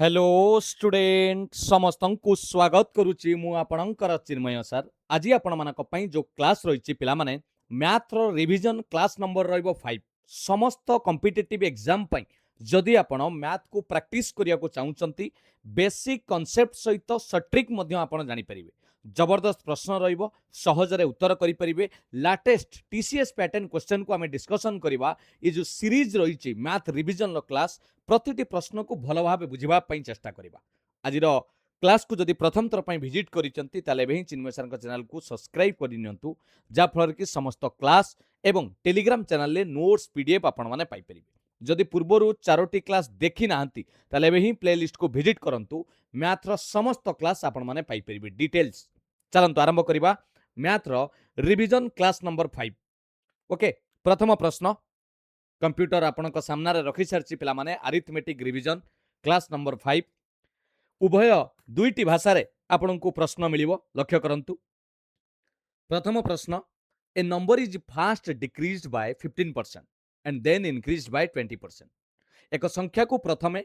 Hello student समस्त को स्वागत करुच्ची मु आपणकर चिन्मय सर आज आपण मानक पई जो क्लास रही पिला माने मैथ रो रिवीजन क्लास नंबर रहिबो 5 समस्त कॉम्पिटिटिव एग्जाम पई जदि आपण मैथ को प्रैक्टिस करिया को चाहुचंती बेसिक कांसेप्ट सहित सट्रिक मध्य आपण जानि परिबे जबरदस्त प्रश्न रहिबो सहजरे उत्तर करि परिबे लेटेस्ट टीसीएस पैटर्न क्वेश्चन को हमें डिस्कशन करबा ये जो सीरीज रही मैथ रिवीजन रो क्लास प्रतिटी प्रश्न को भल भाव बुझा चेष्टा करवा आज क्लास को जदि प्रथम थर पर भिजिट करिसेंती ताले भी चिन्मय सर चैनल को सब्सक्राइब करनियंतु जाफल कि समस्त क्लास एवं टेलीग्राम चैनल ले नोट्स पीडीएफ आपण माने पाई परिबे जदि पूर्वरु चारोटी क्लास देखि नाहंती ताले भी प्लेलिस्ट को भिजिट करंतु मैथ रो समस्त क्लास आपण माने पाई परिबे डिटेल्स चलंतु आरंभ करबा मैथ रो रिवीजन क्लास नंबर 5 ओके प्रथम प्रश्न कंप्यूटर आपण सामने रखी सारी पिला माने अरिथमेटिक रिवीजन क्लास नंबर 5 उभय दुईटी भाषा रे आपण को प्रश्न मिलिबो लक्ष्य करंतु प्रथम प्रश्न a number is first decreased by 15% and then increased by 20%। एक संख्या को प्रथमे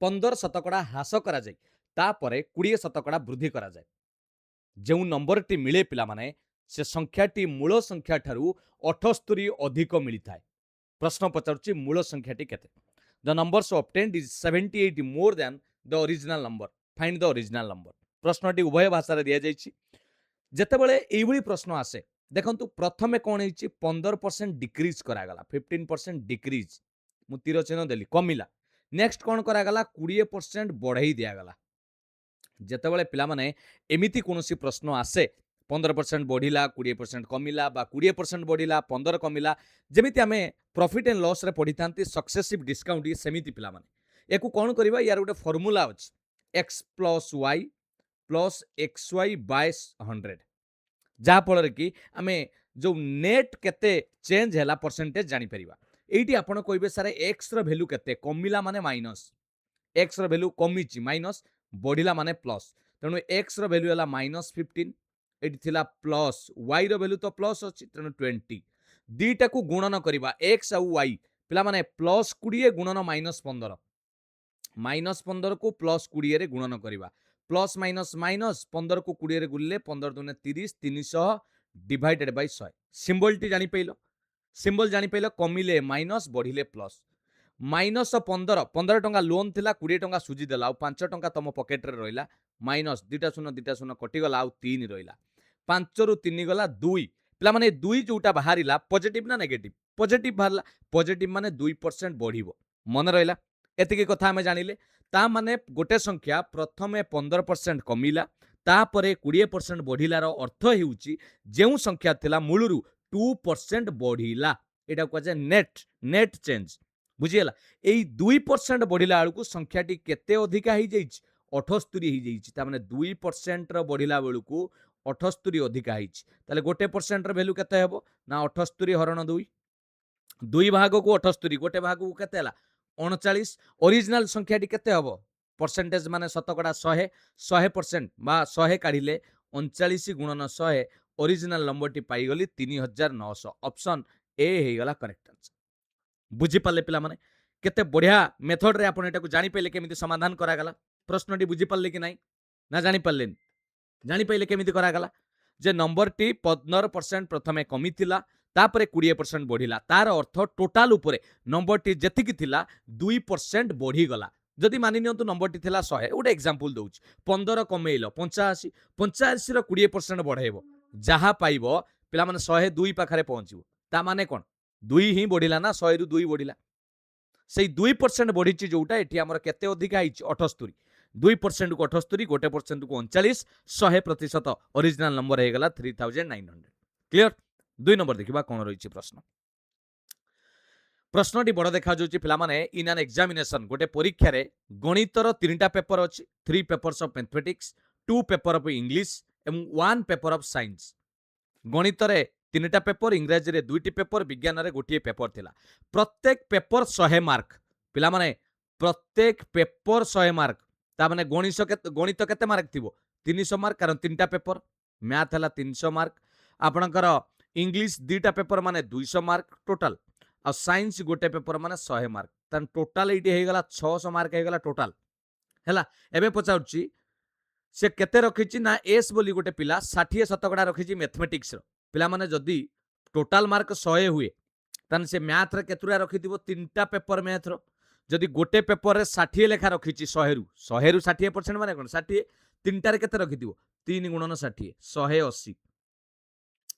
15% ह्रास करा जाय तापरे 20% वृद्धि करा जाय जो नंबर टी मिले पिला माने से संख्याटी मूल संख्या ठारू 78 अधिक मिलता है प्रश्न पचारुची मूल संख्याटी केते the numbers obtained is 78 more than the original number find the original number प्रश्नटी उभय भाषा रे दिया जायछि जेतेबेले एई भली प्रश्न आसे देखंतु प्रथमे कोन हेछि 15% डिक्रीज करा गला 15% डिक्रीज मु तीर चिन्ह देली कमिला नेक्स्ट कोन करा गला 20% बढ़ाई दिया गला जेतेबेले पिला माने एमिति कोनोसी प्रश्न आसे 15% बढ़िला 20% कमिला बा 20% बढ़िला 15 कमिला जेमिति आमे प्रॉफिट एंड लॉस रे पढ़ी थांती सक्सेसिव डिस्काउंट ये सेमिति पिला माने एको कोन करबा यार गोटे फार्मूला अछि x plus y plus xy by 100 जा फल कि आमे जो नेट केते चेंज हैला परसेंटेज जानि परिबा एठी आपण कहबे सारे x रो वैल्यू केते कमिला माने माइनस x रो वैल्यू कमिची माइनस बढ़िला माने प्लस तेणु x रो वैल्यू हैला -15 एठी थिला प्लस y रो वैल्यू तो प्लस अछि तेणु 20 दीटा को गुणन करिबा x और y पिला माने प्लस 20 गुणन -15 -15 को प्लस 20 रे गुणन करिबा प्लस माइनस माइनस 15 को 20 रे गुणले 15 दुने 30 300 डिवाइडेड बाय 100 सिंबल टी जानि पैलो सिंबल जानि पैलो कमिले माइनस बढ़िले प्लस माइनस 15 टंका लोन थिला 20 टंका सुजी देला और 5 टंका तम पॉकेट रे रहिला माइनस दुटा शून्य कटि गला और 3 रहिला 5 रु 3 गला 2 पिला माने 2 जोटा बाहरिला पॉजिटिव ना नेगेटिव पॉजिटिव बाहरला पॉजिटिव माने 2% बढ़िबो मन रहिला एतिकी कथा हमें जानिले ता माने गोटे संख्या प्रथमे 15% कमिला तापरे 20% बढ़िलार अर्थ हेउची जेउ संख्या थिला मूलरू 2% बढ़िला एटा को जे नेट नेट चेंज बुझियला एई 2% बढ़िला आलू संख्याटी केते अधिका ही जाइछ 78 ही जाइछ ता माने 2% रो बढ़िला बेलू 78 अधिका हिच ताले गोटे परसेंट रो वैल्यू केते हेबो ना 78 हरण 2 2 भाग को 78 गोटे भाग को केते हला 39 ओरिजिनल संख्याटी केते हबो परसेंटेज माने शतकड़ा 100 100% बा 100 काढिले 39 गुणन 100 ओरिजिनल नंबर टी पाई गली 3900 ऑप्शन ए हे गला करेक्ट आंसर बुझी पाले पिला माने केते बढ़िया मेथड रे आपण एटा को जानि पइले केमिति समाधान करा गला प्रश्नटी बुझी पाले कि नाही ना जानि पालेन जानि पइले केमिति करा गला जे नंबर टी 15% प्रथमे कमी थिला तापरे 20% बढ़िला तार अर्थ टोटाल उपरे नंबर टी जेतिकी थिला 2% बढ़ी गला जदि मानि नियंतु नंबर टी थिला 100 गोटे एग्जांपल दउछ 15 कमेइलो 85 85 रो 20% बढ़ाइबो जहा पाइबो पिला माने 102 पाखरे पहुंचिबो ता माने कोन 2 ही बढ़िला ना 100 रु 2 बढ़िला सेई 2% बढ़िची जोटा एठी हमर केते अधिका हिच 78 2% को 78 गोटे परसेंट को 39 100% ओरिजिनल नंबर हे गला 3900 क्लियर 2 नंबर देखिबा कोन रहिछि प्रश्न प्रश्नटी बड़ देखा जाउछि पिला माने इन एन एग्जामिनेशन गोटे परीक्षा रे गणितर 3टा पेपर अछि 3 papers of mathematics 2 paper of English एवं 1 पेपर ऑफ साइंस गणित रे 3टा पेपर इंग्रजी रे 2टी पेपर विज्ञान रे गोटिए पेपर थिला प्रत्येक पेपर 100 मार्क पिला माने प्रत्येक पेपर 100 मार्क ता माने गणित केते मार्क थिबो 300 मार्क कारण 3टा पेपर मैथ हला 300 मार्क आपणकर इंग्लिश 2टा पेपर माने 200 मार्क टोटल आ साइंस गोटे पेपर माने 100 मार्क तन टोटल एटी हे गला 600 मार्क हे गला टोटल ହେଲା। ଏବେ ପଚାରୁଛି ସେ କେତେ ରଖିଛି ନା ଏସ୍ ବୋଲି ଗୋଟେ ପିଲା 60 ଶତକଡ଼ା ରଖିଛି ମ୍ୟାଥମେଟିକ୍ସର। ପିଲାମାନେ ଯଦି ଟୋଟାଲ ମାର୍କ 100 ହୁଏ ତାହେଲେ ସେ ମ୍ୟାଥରେ କେତୁରା ରଖିଥିବ 3ଟା ପେପର ମ୍ୟାଥର। ଯଦି ଗୋଟେ ପେପରରେ 60 ଲେଖା ରଖିଛି 100ରୁ 60% ମାନେ କ'ଣ 60, 3ଟାରେ କେତେ ରଖିଥିବ 3 ଗୁଣନ 60 180।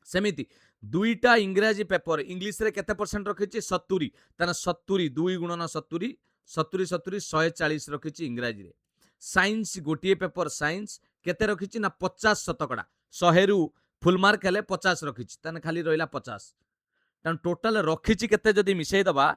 ସେମିତି 2ଟା ଇଂରାଜୀ ପେପର ଇଂଲିଶରେ କେତେ ପରସେଣ୍ଟ ରଖିଛି 70, ତାହେଲେ 70 2 ଗୁଣନ 70 70 70 140 ରଖିଛି ଇଂରାଜୀରେ। ସାଇନ୍ସ ଗୋଟିଏ ପେପର ସାଇନ୍ସ କେତେ ରଖିଛି ନା 50 ଶତକଡ଼ା, 100ରୁ ଫୁଲ ମାର୍କ ହେଲେ 50 ରଖିଛି, ତାହେଲେ ଖାଲି ରହିଲା 50। ତେଣୁ ଟୋଟାଲ ରଖିଛି କେତେ ଯଦି ମିଶେଇ ଦବା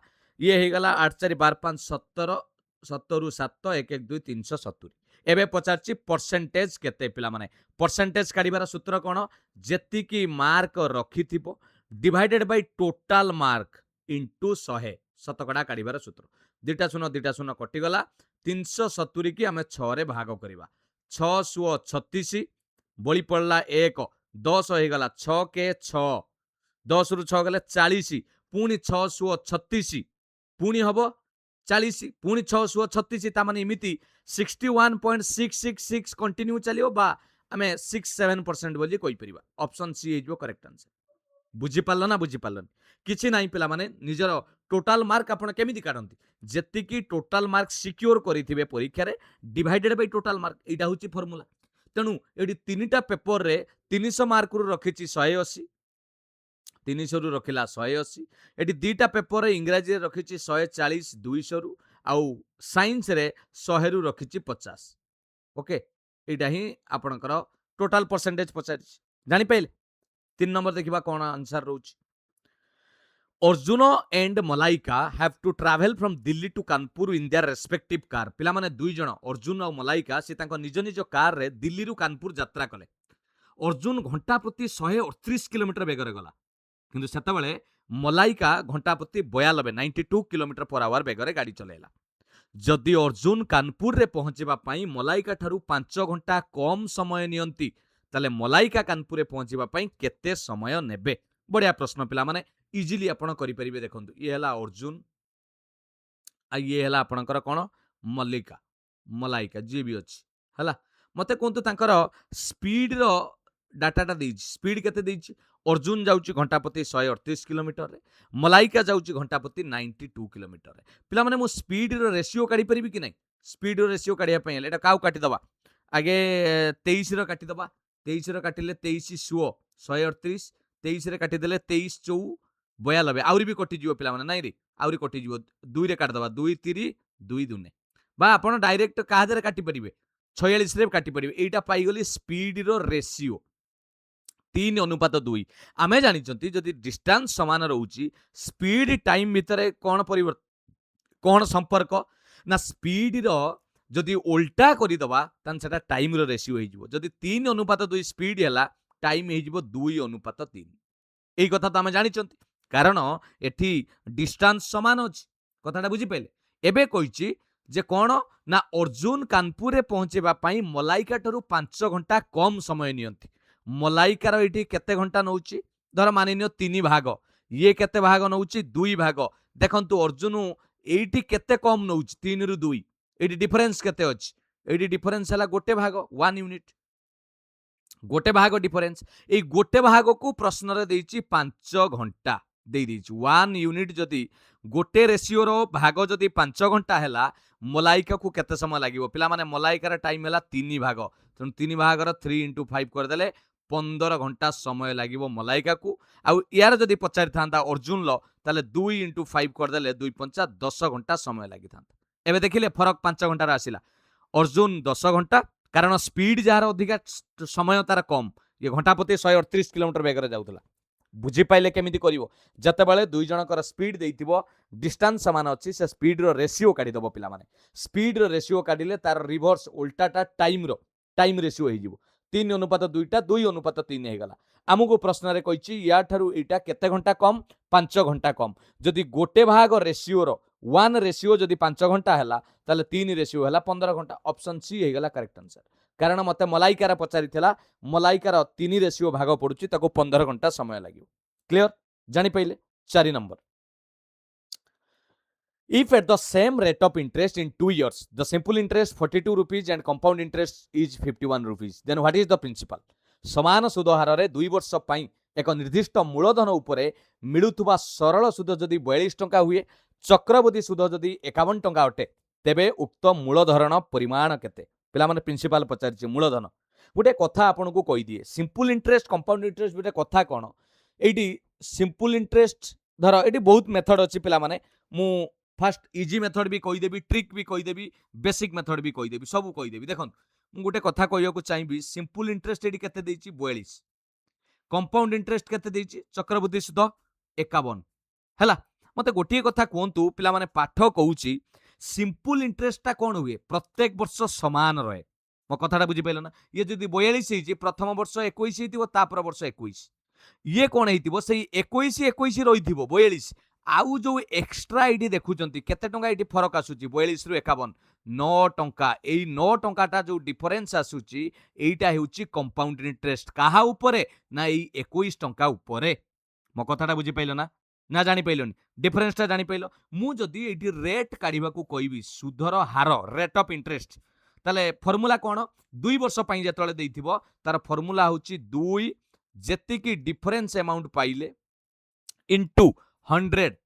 ଇଏ ହେଇଗଲା 8 4 12 5 17 17ରୁ 7 1 1 2 370। ଏବେ ପଚାରିଛି ପରସେଣ୍ଟେଜ କେତେ ପିଲାମାନେ। ପରସେଣ୍ଟେଜ କାଢ଼ିବାର ସୂତ୍ର କ'ଣ, ଯେତିକି ମାର୍କ ରଖିଥିବ divided by total mark into 100 ଶତକଡ଼ା କାଢ଼ିବାର ସୂତ୍ର। ଦୁଇଟା ଶୂନ କଟିଗଲା, 370 କି ଆମେ 6ରେ ଭାଗ କରିବା। 6 ସୁଅ 36 ବଳି ପଡ଼ିଲା 1 10 ହେଇଗଲା 6 କେ 6 10ରୁ 6 ଗଲେ 40 ପୁଣି 6 ସୁଅ 36 ପୁଣି ହବ 40 ପୁଣି 6 ସୁଅ 36 ତା ମାନେ ଏମିତି 61.666 କଣ୍ଟିନ୍ୟୁ ଚାଲିବ ବା ଆମେ 67% ବୋଲି କହିପାରିବା। ଅପସନ୍ ସି ହେଇଯିବ କରେକ୍ଟ ଆନ୍ସର। ବୁଝିପାରିଲ ନା ବୁଝିପାରିଲନି? କିଛି ନାହିଁ ପିଲାମାନେ, ନିଜର ଟୋଟାଲ ମାର୍କ ଆପଣ କେମିତି କାଢ଼ନ୍ତି, ଯେତିକି ଟୋଟାଲ ମାର୍କ ସିକ୍ୟୁର କରିଥିବେ ପରୀକ୍ଷାରେ ଡିଭାଇଡେଡ୍ ବାଇ ଟୋଟାଲ ମାର୍କ, ଏଇଟା ହେଉଛି ଫର୍ମୁଲା। ତେଣୁ ଏଠି 3ଟା ପେପରରେ 300 ମାର୍କରୁ ରଖିଛି 180, 300ରୁ ରଖିଲା 180। ଏଠି 2ଟା ପେପର ଇଂରାଜୀରେ ରଖିଛି 140 200ରୁ, ଆଉ ସାଇନ୍ସରେ 100ରୁ ରଖିଛି 50। ଓକେ, ଏଇଟା ହିଁ ଆପଣଙ୍କର ଟୋଟାଲ ପରସେଣ୍ଟେଜ ପଚାରିଛି। ଜାଣିପାରିଲେ? 3 ନମ୍ବର ଦେଖିବା କ'ଣ ଆନ୍ସର ରହୁଛି। Arjun and Malaika have to travel from Delhi to Kanpur in their respective car. ପିଲାମାନେ 2 ଜଣ ଅର୍ଜୁନ ଆଉ ମଲାଇକା ସେ ତାଙ୍କ ନିଜ ନିଜ କାରରେ ଦିଲ୍ଲୀରୁ କାନପୁର ଯାତ୍ରା କଲେ। ଅର୍ଜୁନ ଘଣ୍ଟା ପ୍ରତି 138 କିଲୋମିଟର ବେଗରେ ଗଲା, କିନ୍ତୁ ସେତେବେଳେ ମଲାଇକା ଘଣ୍ଟା ପ୍ରତି 92 କିଲୋମିଟର ପର ଆୱାର ବେଗରେ ଗାଡ଼ି ଚଲାଇଲା। ଯଦି ଅର୍ଜୁନ କାନପୁରରେ ପହଞ୍ଚିବା ପାଇଁ ମଲାଇକା ଠାରୁ 5 ଘଣ୍ଟା କମ୍ ସମୟ ନିଅନ୍ତି ତାହେଲେ ମଲାଇକା କାନପୁରରେ ପହଞ୍ଚିବା ପାଇଁ କେତେ ସମୟ ନେବେ? ବଢ଼ିଆ ପ୍ରଶ୍ନ ପିଲାମାନେ, ଇଜିଲି ଆପଣ କରିପାରିବେ। ଦେଖନ୍ତୁ ଇଏ ହେଲା ଅର୍ଜୁନ ଆଉ ଇଏ ହେଲା ଆପଣଙ୍କର କ'ଣ ମଲାଇକା ଯିଏ ବି ଅଛି ହେଲା। ମତେ କୁହନ୍ତୁ ତାଙ୍କର ସ୍ପିଡର ଡାଟାଟା ଦେଇଛି, ସ୍ପିଡ କେତେ ଦେଇଛି? ଅର୍ଜୁନ ଯାଉଛି ଘଣ୍ଟା ପ୍ରତି 138 କିଲୋମିଟରରେ, ମଲାଇକା ଯାଉଛି ଘଣ୍ଟା ପ୍ରତି 92 କିଲୋମିଟରରେ। ପିଲାମାନେ ମୁଁ ସ୍ପିଡର ରେସିଓ କାଢ଼ିପାରିବି କି ନାହିଁ? ସ୍ପିଡର ରେସିଓ କାଢ଼ିବା ପାଇଁ ହେଲେ ଏଇଟା କାହାକୁ କାଟିଦେବା, ଆଗେ 23ର କାଟିଦେବା, 23ର କାଟିଲେ 23 ସୁଅ 138, 23ରେ କାଟିଦେଲେ 23 ଚଉ 92, ଆହୁରି ବି କଟିଯିବ ପିଲାମାନେ, ନାଇଁ ରେ ଆହୁରି କଟିଯିବ, 2ରେ କାଟିଦେବା 2 3 2 2 ବା ଆପଣ ଡାଇରେକ୍ଟ କାହା ଦେହରେ କାଟିପାରିବେ 46ରେ କାଟିପାରିବେ। ଏଇଟା ପାଇଗଲି ସ୍ପିଡର ରେସିଓ 3:2। ଆମେ ଜାଣିଛନ୍ତି ଯଦି ଡିଷ୍ଟାନ୍ସ ସମାନ ରହୁଛି ସ୍ପିଡ ଟାଇମ ଭିତରେ କ'ଣ ସମ୍ପର୍କ ନା ସ୍ପିଡର ଯଦି ଓଲ୍ଟା କରିଦେବା ତାହେଲେ ସେଟା ଟାଇମର ରେସିଓ ହେଇଯିବ। ଯଦି 3:2 ସ୍ପିଡ ହେଲା ଟାଇମ ହେଇଯିବ 2:3। ଏଇ କଥା ତ ଆମେ ଜାଣିଛନ୍ତି, କାରଣ ଏଠି ଡିଷ୍ଟାନ୍ସ ସମାନ ଅଛି। କଥାଟା ବୁଝିପାରିଲେ? ଏବେ କହିଛି ଯେ କ'ଣ ନା ଅର୍ଜୁନ କାନପୁରରେ ପହଞ୍ଚିବା ପାଇଁ ମଲାଇକା ଠାରୁ 5 ଘଣ୍ଟା କମ୍ ସମୟ ନିଅନ୍ତି। ମଲାଇକାର ଏଇଠି କେତେ ଘଣ୍ଟା ନଉଛି, ଧର ମାନିନିଅ 3 ଭାଗ, ଇଏ କେତେ ଭାଗ ନଉଛି 2 ଭାଗ। ଦେଖନ୍ତୁ ଅର୍ଜୁନ ଏଇଠି କେତେ କମ୍ ନଉଛି 3ରୁ 2, ଏଇଠି ଡିଫରେନ୍ସ କେତେ ଅଛି? ଏଇଠି ଡିଫରେନ୍ସ ହେଲା ଗୋଟେ ଭାଗ 1 ୟୁନିଟ୍, ଗୋଟେ ଭାଗ ଡିଫରେନ୍ସ। ଏଇ ଗୋଟେ ଭାଗକୁ ପ୍ରଶ୍ନରେ ଦେଇଛି 5 ଘଣ୍ଟା ଦେଇଛି। 1 ୟୁନିଟ୍ ଯଦି ଗୋଟେ ରେସିଓର ଭାଗ ଯଦି 5 ଘଣ୍ଟା ହେଲା ମଲାଇକାକୁ କେତେ ସମୟ ଲାଗିବ? ପିଲାମାନେ ମଲାଇକାର ଟାଇମ ହେଲା 3 ଭାଗ, ତେଣୁ 3 ଭାଗର 3 × 5 କରିଦେଲେ 15 ଘଣ୍ଟା ସମୟ ଲାଗିବ ମଲାଇକାକୁ। ଆଉ ୟାର ଯଦି ପଚାରିଥାନ୍ତା ଅର୍ଜୁନର ତାହେଲେ 2 × 5 କରିଦେଲେ 2 5 10 ଘଣ୍ଟା ସମୟ ଲାଗିଥାନ୍ତା। ଏବେ ଦେଖିଲେ ଫରକ 5 ଘଣ୍ଟାର ଆସିଲା। ଅର୍ଜୁନ 10 ଘଣ୍ଟା, କାରଣ ସ୍ପିଡ ଯାହାର ଅଧିକା ସମୟ ତାର କମ୍, ଇଏ ଘଣ୍ଟା ପ୍ରତି 138 କିଲୋମିଟର ବେଗରେ ଯାଉଥିଲା। ବୁଝିପାଇଲେ କେମିତି କରିବ? ଯେତେବେଳେ 2 ଜଣଙ୍କର ସ୍ପିଡ ଦେଇଥିବ ଡିଷ୍ଟାନ୍ସ ସମାନ ଅଛି ସେ ସ୍ପିଡର ରେସିଓ କାଢ଼ିଦେବ ପିଲାମାନେ। ସ୍ପିଡର ରେସିଓ କାଢ଼ିଲେ ତାର ରିଭର୍ସ ଓଲ୍ଟାଟା ଟାଇମ ରେସିଓ ହେଇଯିବ। 3:2ଟା 2:3 ହେଇଗଲା। ଆମକୁ ପ୍ରଶ୍ନରେ କହିଛି ୟାଠାରୁ ଏଇଟା କେତେ ଘଣ୍ଟା କମ୍? 5 ଘଣ୍ଟା କମ୍। ଯଦି ଗୋଟେ ଭାଗ ରେସିଓର 1 ରେସିଓ ଯଦି 5 ଘଣ୍ଟା ହେଲା ତାହେଲେ 3 ରେସିଓ ହେଲା 15 ଘଣ୍ଟା। ଅପସନ୍ ସି ହେଇଗଲା କରେକ୍ଟ ଆନ୍ସର। କାରଣ ମତେ ମଲାଇକାର ପଚାରିଥିଲା, ମଲାଇକାର 3 ରେସିଓ ଭାଗ ପଡୁଛି, ତାକୁ 15 ଘଣ୍ଟା ସମୟ ଲାଗିବ। କ୍ଲିୟର? ଜାଣିପାରିଲେ? 4 number If at the same rate of interest in 2 years, the simple interest 42 rupees and compound interest is 51 rupees, then what is the principal? ସମାନ ସୁଧ ହାରରେ 2 ବର୍ଷ ପାଇଁ ଏକ ନିର୍ଦ୍ଦିଷ୍ଟ ମୂଳଧନ ଉପରେ ମିଳୁଥିବା ସରଳ ସୁଧ ଯଦି 42 ଟଙ୍କା ହୁଏ, ଚକ୍ରବୃଦ୍ଧି ସୁଧ ଯଦି 51 ଟଙ୍କା ଅଟେ, ତେବେ ଉକ୍ତ ମୂଳଧରଣ ପରିମାଣ କେତେ? ପିଲାମାନେ ପ୍ରିନ୍ସିପାଲ ପଚାରିଛି ମୂଳଧନ। ଗୋଟେ କଥା ଆପଣଙ୍କୁ କହିଦିଏ, ସିମ୍ପଲ ଇଣ୍ଟରେଷ୍ଟ କମ୍ପାଉଣ୍ଡ ଇଣ୍ଟରେଷ୍ଟ ଗୋଟେ କଥା କ'ଣ, ଏଇଠି ସିମ୍ପଲ ଇଣ୍ଟରେଷ୍ଟ ଧର ଏଇଠି ବହୁତ ମେଥଡ଼ ଅଛି ପିଲାମାନେ, ମୁଁ फास्ट इजी मेथड भी कहीदेवी, ट्रिक भी कहीदेवी, बेसिक मेथड भी कहीदेवी, सब कहीदेवी। देखो मुझे गोटे कथा कहूँ चाहिए, सिंपल इंटरेस्ट ये केते देछि 42, कंपाउंड इंटरेस्ट केते देछि चक्रवृद्धि सुध 51 हैला। मते गोटे कथा कहतु पिला माने पाठ कहूची, सिंपल इंटरेस्टटा कौन हुए प्रत्येक वर्ष समान रहे। मो कथाटा बुझी पाइल ना, ये जदि 42 होइछि प्रथम वर्ष 21 हेतिबो, तापर वर्ष 21, ये कौन हेतिबो सेई 21 21 रहिथिबो 42, आउ जो एक्स्ट्रा एटी देखुचंती केते टंका एटी फरक आसुची 42 रु 51 9 टंका, एई 9 टंकाटा जो डिफरेंस आसुची एइटा हेउची कंपाउंड इंटरेस्ट काहा उपरे ना एई 21 टंका उपरे। मो कथाटा बुझी पाइलो ना, ना जानी पाइलोनी डिफरेंसटा जानी पाइलो। मु जदि एटी रेट काढिबा को कहबी सुधर हार रेट ऑफ इंटरेस्ट, ताले फॉर्मूला कोन 2 वर्ष पई जेतले देइथिबो तार फॉर्मूला होची 2 जेतिकी डिफरेंस अमाउंट पाइले इनटू 100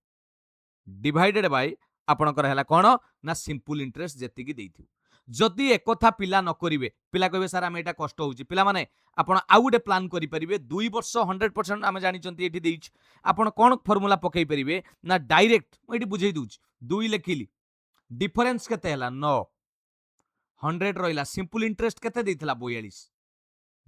डिवाइडेड बाय आपणकर हैला कोन ना सिंपल इंटरेस्ट जेतिकी देइथिबो। जदि एक कथा पिला न करिवे, पिला कहबे सर आमे एटा कष्ट होउची, पिला माने आपण आउ गुटे प्लान करि परिबे 2 वर्ष 100% आमे जानि चंती एठी देइछ, आपण कोन फॉर्मूला पकई परिबे ना डायरेक्ट म एठी बुझेई दूची 2 लिखिली, डिफरेंस केते हैला 9, 100 रहिला, सिंपल इंटरेस्ट केते देइथला 42,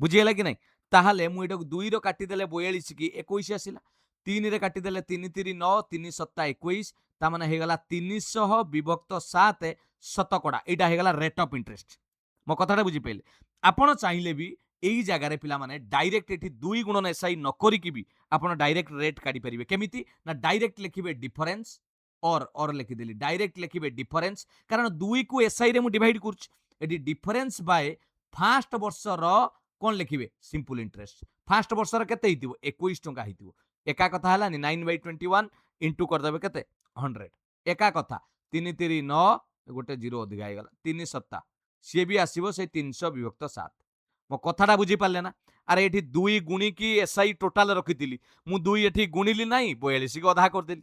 बुझियला कि नहीं। ताहले मु एटा 2 रो काटी देले 42 की 21 आसिला, 3 रे काटी देले 3 3 9, 3 7 21, ता माने हे गला 300 विभक्त 7 शतकड़ा, एटा हे गला रेट ऑफ इंटरेस्ट। मो कथाटा बुझी पइले, आपण चाहिले भी एई जगह रे पिला माने डायरेक्ट एठी 2 गुणन एसआई न करी की भी आपण डायरेक्ट रेट काढी परिबे। केमिति ना डायरेक्ट लिखिबे डिफरेंस और लिखि देली, डायरेक्ट लिखिबे डिफरेंस, कारण 2 को एसआई रे मु डिवाइड करछ, एठी डिफरेंस बाय फर्स्ट वर्ष रो कोन लिखिबे सिंपल इंटरेस्ट। फर्स्ट वर्ष रो केते हितिबो 21 टंका हितिबो, एका कथा हलानी 9/21 इंटू कर देबे केते 100, एका कथा 3 3 9 गोटे 0 अधिक आइ गला 3 7 सी भी आसीबो से 300 विभक्त 7। मो कथाटा बुझी पाले ना, अरे एठी 2 गुणी की एसआई टोटल रखितिली, मु 2 एठी गुणिली नाही 42 की अधा कर देली,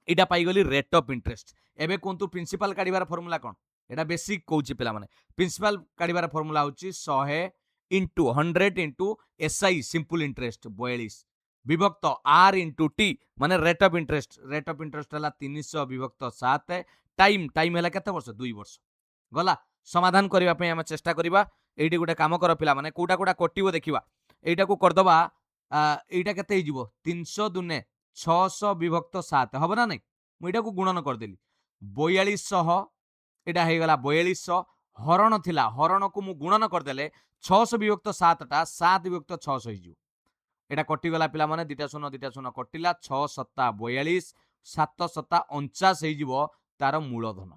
एटा पाई गली रेट ऑफ इंटरेस्ट। एबे कोंतु प्रिंसिपल काढिबार फार्मूला कोन, एटा बेसिक कहूची पिला माने, प्रिंसिपल काढिबार फार्मूला होची 100 into 100 into SI simple interest 42 विभक्त आर इंटू टी माने rate of interest, rate of interest हला 300 विभक्त 7, टाइम टाइम हला केते वर्ष 2 वर्ष गला। समाधान करबा पई हम चेष्टा करबा, एठी गोटे काम कर पिला माने कोटा कोटा कटिबो देखिबा, एटा को कर दबा, एटा केते हि जिवो 300 दुने 600 विभक्त 7 हबो ना नहीं, मु एटा को गुणन कर देली 4200, एटा हे गला 4200 हरण थिला, हरण को मु गुणन कर देले 600 विभक्त 7 टा 7 विभक्त 600 हि जिवो, एटा कटिगला पिला माने दिटा शून्य कटिला 6 7 42 7 7 49 हे जिवो तार मूलधन।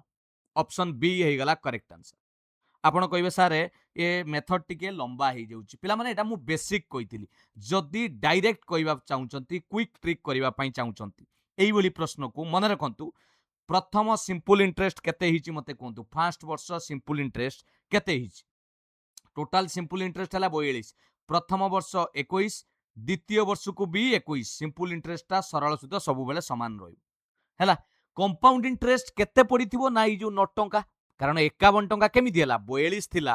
ऑप्शन बी हे गला करेक्ट आंसर। आपण कहिबे सारे ए मेथड टिके लंबा हे जाउची, पिला माने एटा मु बेसिक कहितिली, जदी डायरेक्ट कहिबा चाहुचंती क्विक ट्रिक करिबा पई चाहुचंती एई बोली प्रश्न को मन रखंतु। प्रथम सिंपल इंटरेस्ट केते हिची मते कोंतु, फर्स्ट वर्ष सिंपल इंटरेस्ट केते हिची, टोटल सिंपल इंटरेस्ट हला 42, प्रथम वर्ष 21, द्वितीय वर्ष को भी 21, सिंपल इंटरेस्टटा सरल सुध सब बेले समान रहइबो हैला। कंपाउंड इंटरेस्ट केते पडिथिबो ना ई जो 9 टंका, कारण 51 टंका केमिति हला 42 थिला,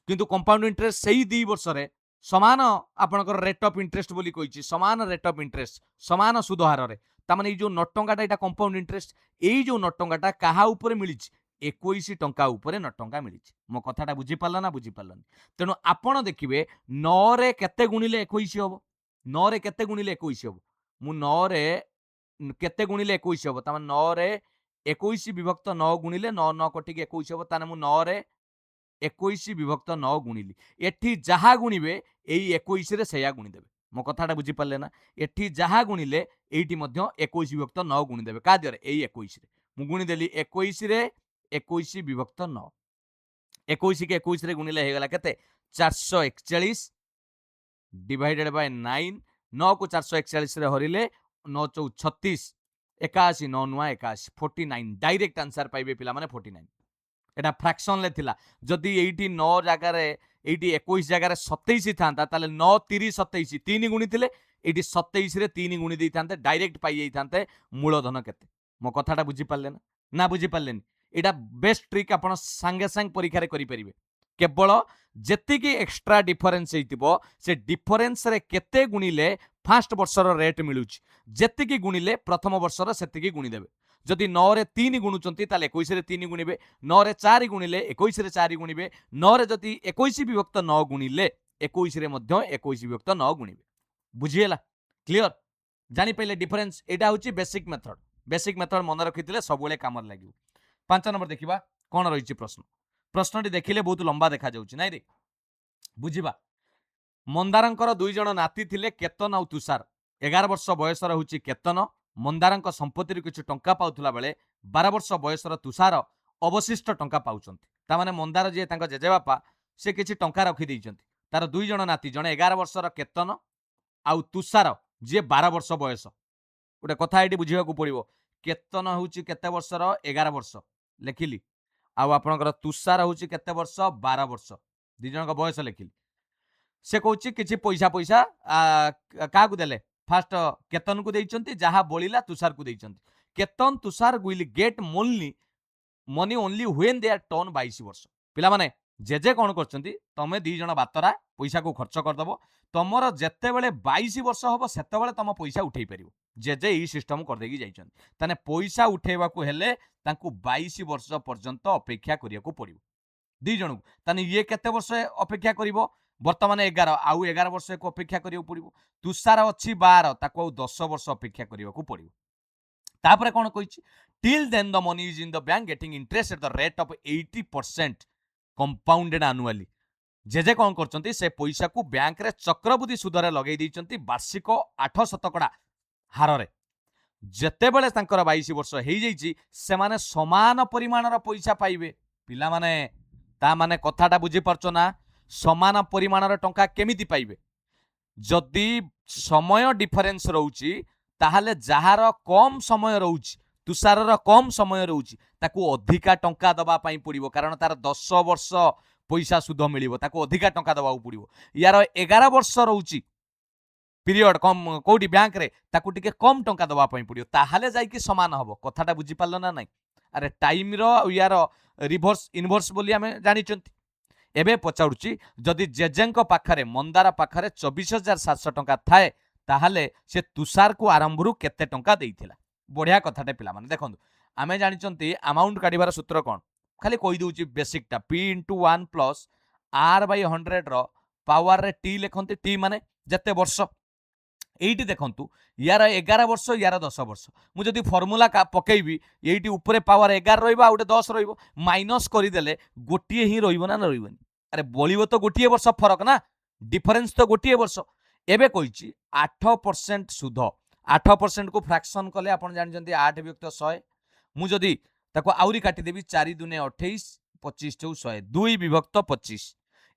किंतु कंपाउंड इंटरेस्ट सेही 2 वर्ष रे समान आपनकर रेट ऑफ इंटरेस्ट बोली कहिछि, समान रेट ऑफ इंटरेस्ट समान सुध हार रे, ता माने ई जो 9 टंकाटा एटा कंपाउंड इंटरेस्ट, एई जो 9 टंकाटा काहा उपरे मिलिछि 21 टंका उपरे 9 टंका मिलिछि। मो कथाटा बुझी पारला ना बुझी पारलानी, तेणु आपण देखिबे 9 रे केते गुणिले 21 हबो, 9 रे केते गुणिले 21 हबो, मु 9 रे केते गुणिले 21 हबो, ता माने 9 रे 21 विभक्त 9 गुणिले 9 9 कटि 21 हबो, ताने मु 9 रे 21 विभक्त 9 गुणिली, एठी जहा गुणिबे एई 21 रे सेया गुणी देबे। मो कथाटा बुझी पारले ना, एठी जहा गुणिले एइटी मध्य 21 विभक्त 9 गुणी देबे, का दियरे एई 21 रे मु गुणी देली 21 रे 21 विभक्त 9, 21 के 21 रे गुणिले हे गला केते 441 डिवाइडेड बाय 9, 9 को 441 रे हरिले 9 चौ 36, 81 9 नुआ 81 49 डायरेक्ट आंसर पाइबे पिला माने 49 एटा फ्रैक्शन ले थिला जदी 89 जगह रे 21 जगह रे 27 थांता ताले 9 30 27 3 गुणी थिले 27 रे 3 गुणी दै थांते डायरेक्ट पाई जाई थांते मूलधन केते मो कथाटा बुझी पारले ना बुझी पारलेनी एटा बेस्ट ट्रिक आपण संगे संग परीक्षा रे करि परिबे केवल जेतिकी एक्स्ट्रा डिफरेंस हेतिबो से डिफरेंस रे केते गुणिले फास्ट वर्षर रेट मिलुची जेतिकी गुणिले प्रथम वर्षर सेतिकी गुणी देबे जदि 9 रे 3 गुणुचंती ताले 21 रे 3 गुणिबे 9 रे 4 गुणिले 21 रे 4 गुणिबे 9 रे जदि 21 विभक्त 9 गुणिले 21 रे मध्य 21 विभक्त 9 गुणिबे बुझिएला क्लियर जानि पहिले डिफरेंस एटा होची बेसिक मेथड मन रखिथिले सबुले काम लागियो 5 नंबर देखिबा कोन रहिची प्रश्नटी देखिले बहुत लंबा देखा जाउची नाइ रे बुझिबा मंदारंकर दुई जण नाती थिले केतन आ तुषार 11 वर्ष बयसर होची केतन मंदारंक संपत्ति किछि टंका पाउथला बेले 12 वर्ष बयसर तुषार अवशिष्ट टंका पाउचंती ता माने मंदार जे तांका जेजे बापा से किछि टंका रखि दैचंती तार दुई जण नाती जणे 11 वर्षर केतन आ तुषार जे 12 वर्ष बयस गोटे कथा एटी बुझिबा को पड़िबो केतन होची केते वर्षर 11 वर्ष लेखिली आउ आपनकर तुषार होची केते वर्ष 12 वर्ष दि जणक बयस लेखिली से कहूची किछि पैसा पैसा का को देले फास्ट केतन को देइचंती जहा बोलिला तुषार को देइचंती Ketan Tushar will get money only when they are turn 22 वर्ष पिला माने जेजे कोन करचंती तमे दी जण बातरा पैसा को खर्च कर दबो तमरो जत्ते बेले 22 वर्ष होबो सेते बेले तम पैसा उठेई परिबो जेजे ई सिस्टम कर देगी जाइचंती तने पैसा उठेबा को हेले तांकू 22 वर्ष पर्यंत अपेक्षा करिया को पड़िबो दी जण तने ये केते वर्ष अपेक्षा करिवो वर्तमान 11 आउ 11 वर्ष को अपेक्षा करिया पड़िबो तुषार अछि 12 ताको 10 वर्ष अपेक्षा करिया को पड़िबो तापरे कोन कहिछि till then the money is in the bank getting interest at the rate of 80% compounded annually जेजे कोन करचंती से पैसा को बैंक रे चक्रवृद्धि सुधरे लगेई दैचंती वार्षिक 8% हार रे जेते बेले तांकर 22 वर्ष हेई जाईची से माने समान परिमाणर पैसा पाइबे पिला माने ता माने कथाटा बुझी परछो ना समान परिमाणर टंका केमिति पाइबे जदि समय डिफरेंस रहउची ताहाले जहार कम समय रहउची तुषारर कम समय रहउची ताकू अधिका टंका दबा पई पड़िबो कारण तार 10 वर्ष पैसा सुध मिलिबो ताकू अधिका टंका दबाउ पड़िबो यार 11 वर्ष रहउची पीरियड कम कोडी बैंक रे ताकू टिके कम टंका दबा पई पड़ियो ताहाले जाई कि समान हबो कथाटा बुझी पारलो ना नाही अरे टाइम रो यार रिवर्स इनवर्स बोली हमें जानि चंती एबे पचाउची जदि जेजेंक पाखरे मंदार पाखरे 24,700 टंका थाए ताहाले से तुषार को आरंभ रु केते टंका देइथिला बढ़िया कथाटे पिला माने देखंतु आमे जानि चंती अमाउंट काढिबार सूत्र कोन खाली कहि दउची बेसिक टा p * 1 + r/100 रो पावर रे t लेखंती t माने जते वर्ष एइटी देखंतु यार 11 वर्ष यार 10 वर्ष मु जदि फार्मूला का पकेइबी एइटी ऊपरे पावर 11 रहइबो आउटे 10 रहइबो माइनस करि देले गोटिए ही रहइबो ना रहइबोनी अरे बोलिबो तो गोटिए वर्ष फरक ना डिफरेंस तो गोटिए वर्ष एबे कहिची 8% सुध 8% को फ्रैक्शन कले आपण जानि जंती 8 विभक्त 100 मु जदि ताको आउरी काटी देबी 4 दुने 28 25 टू 100 2 विभक्त 25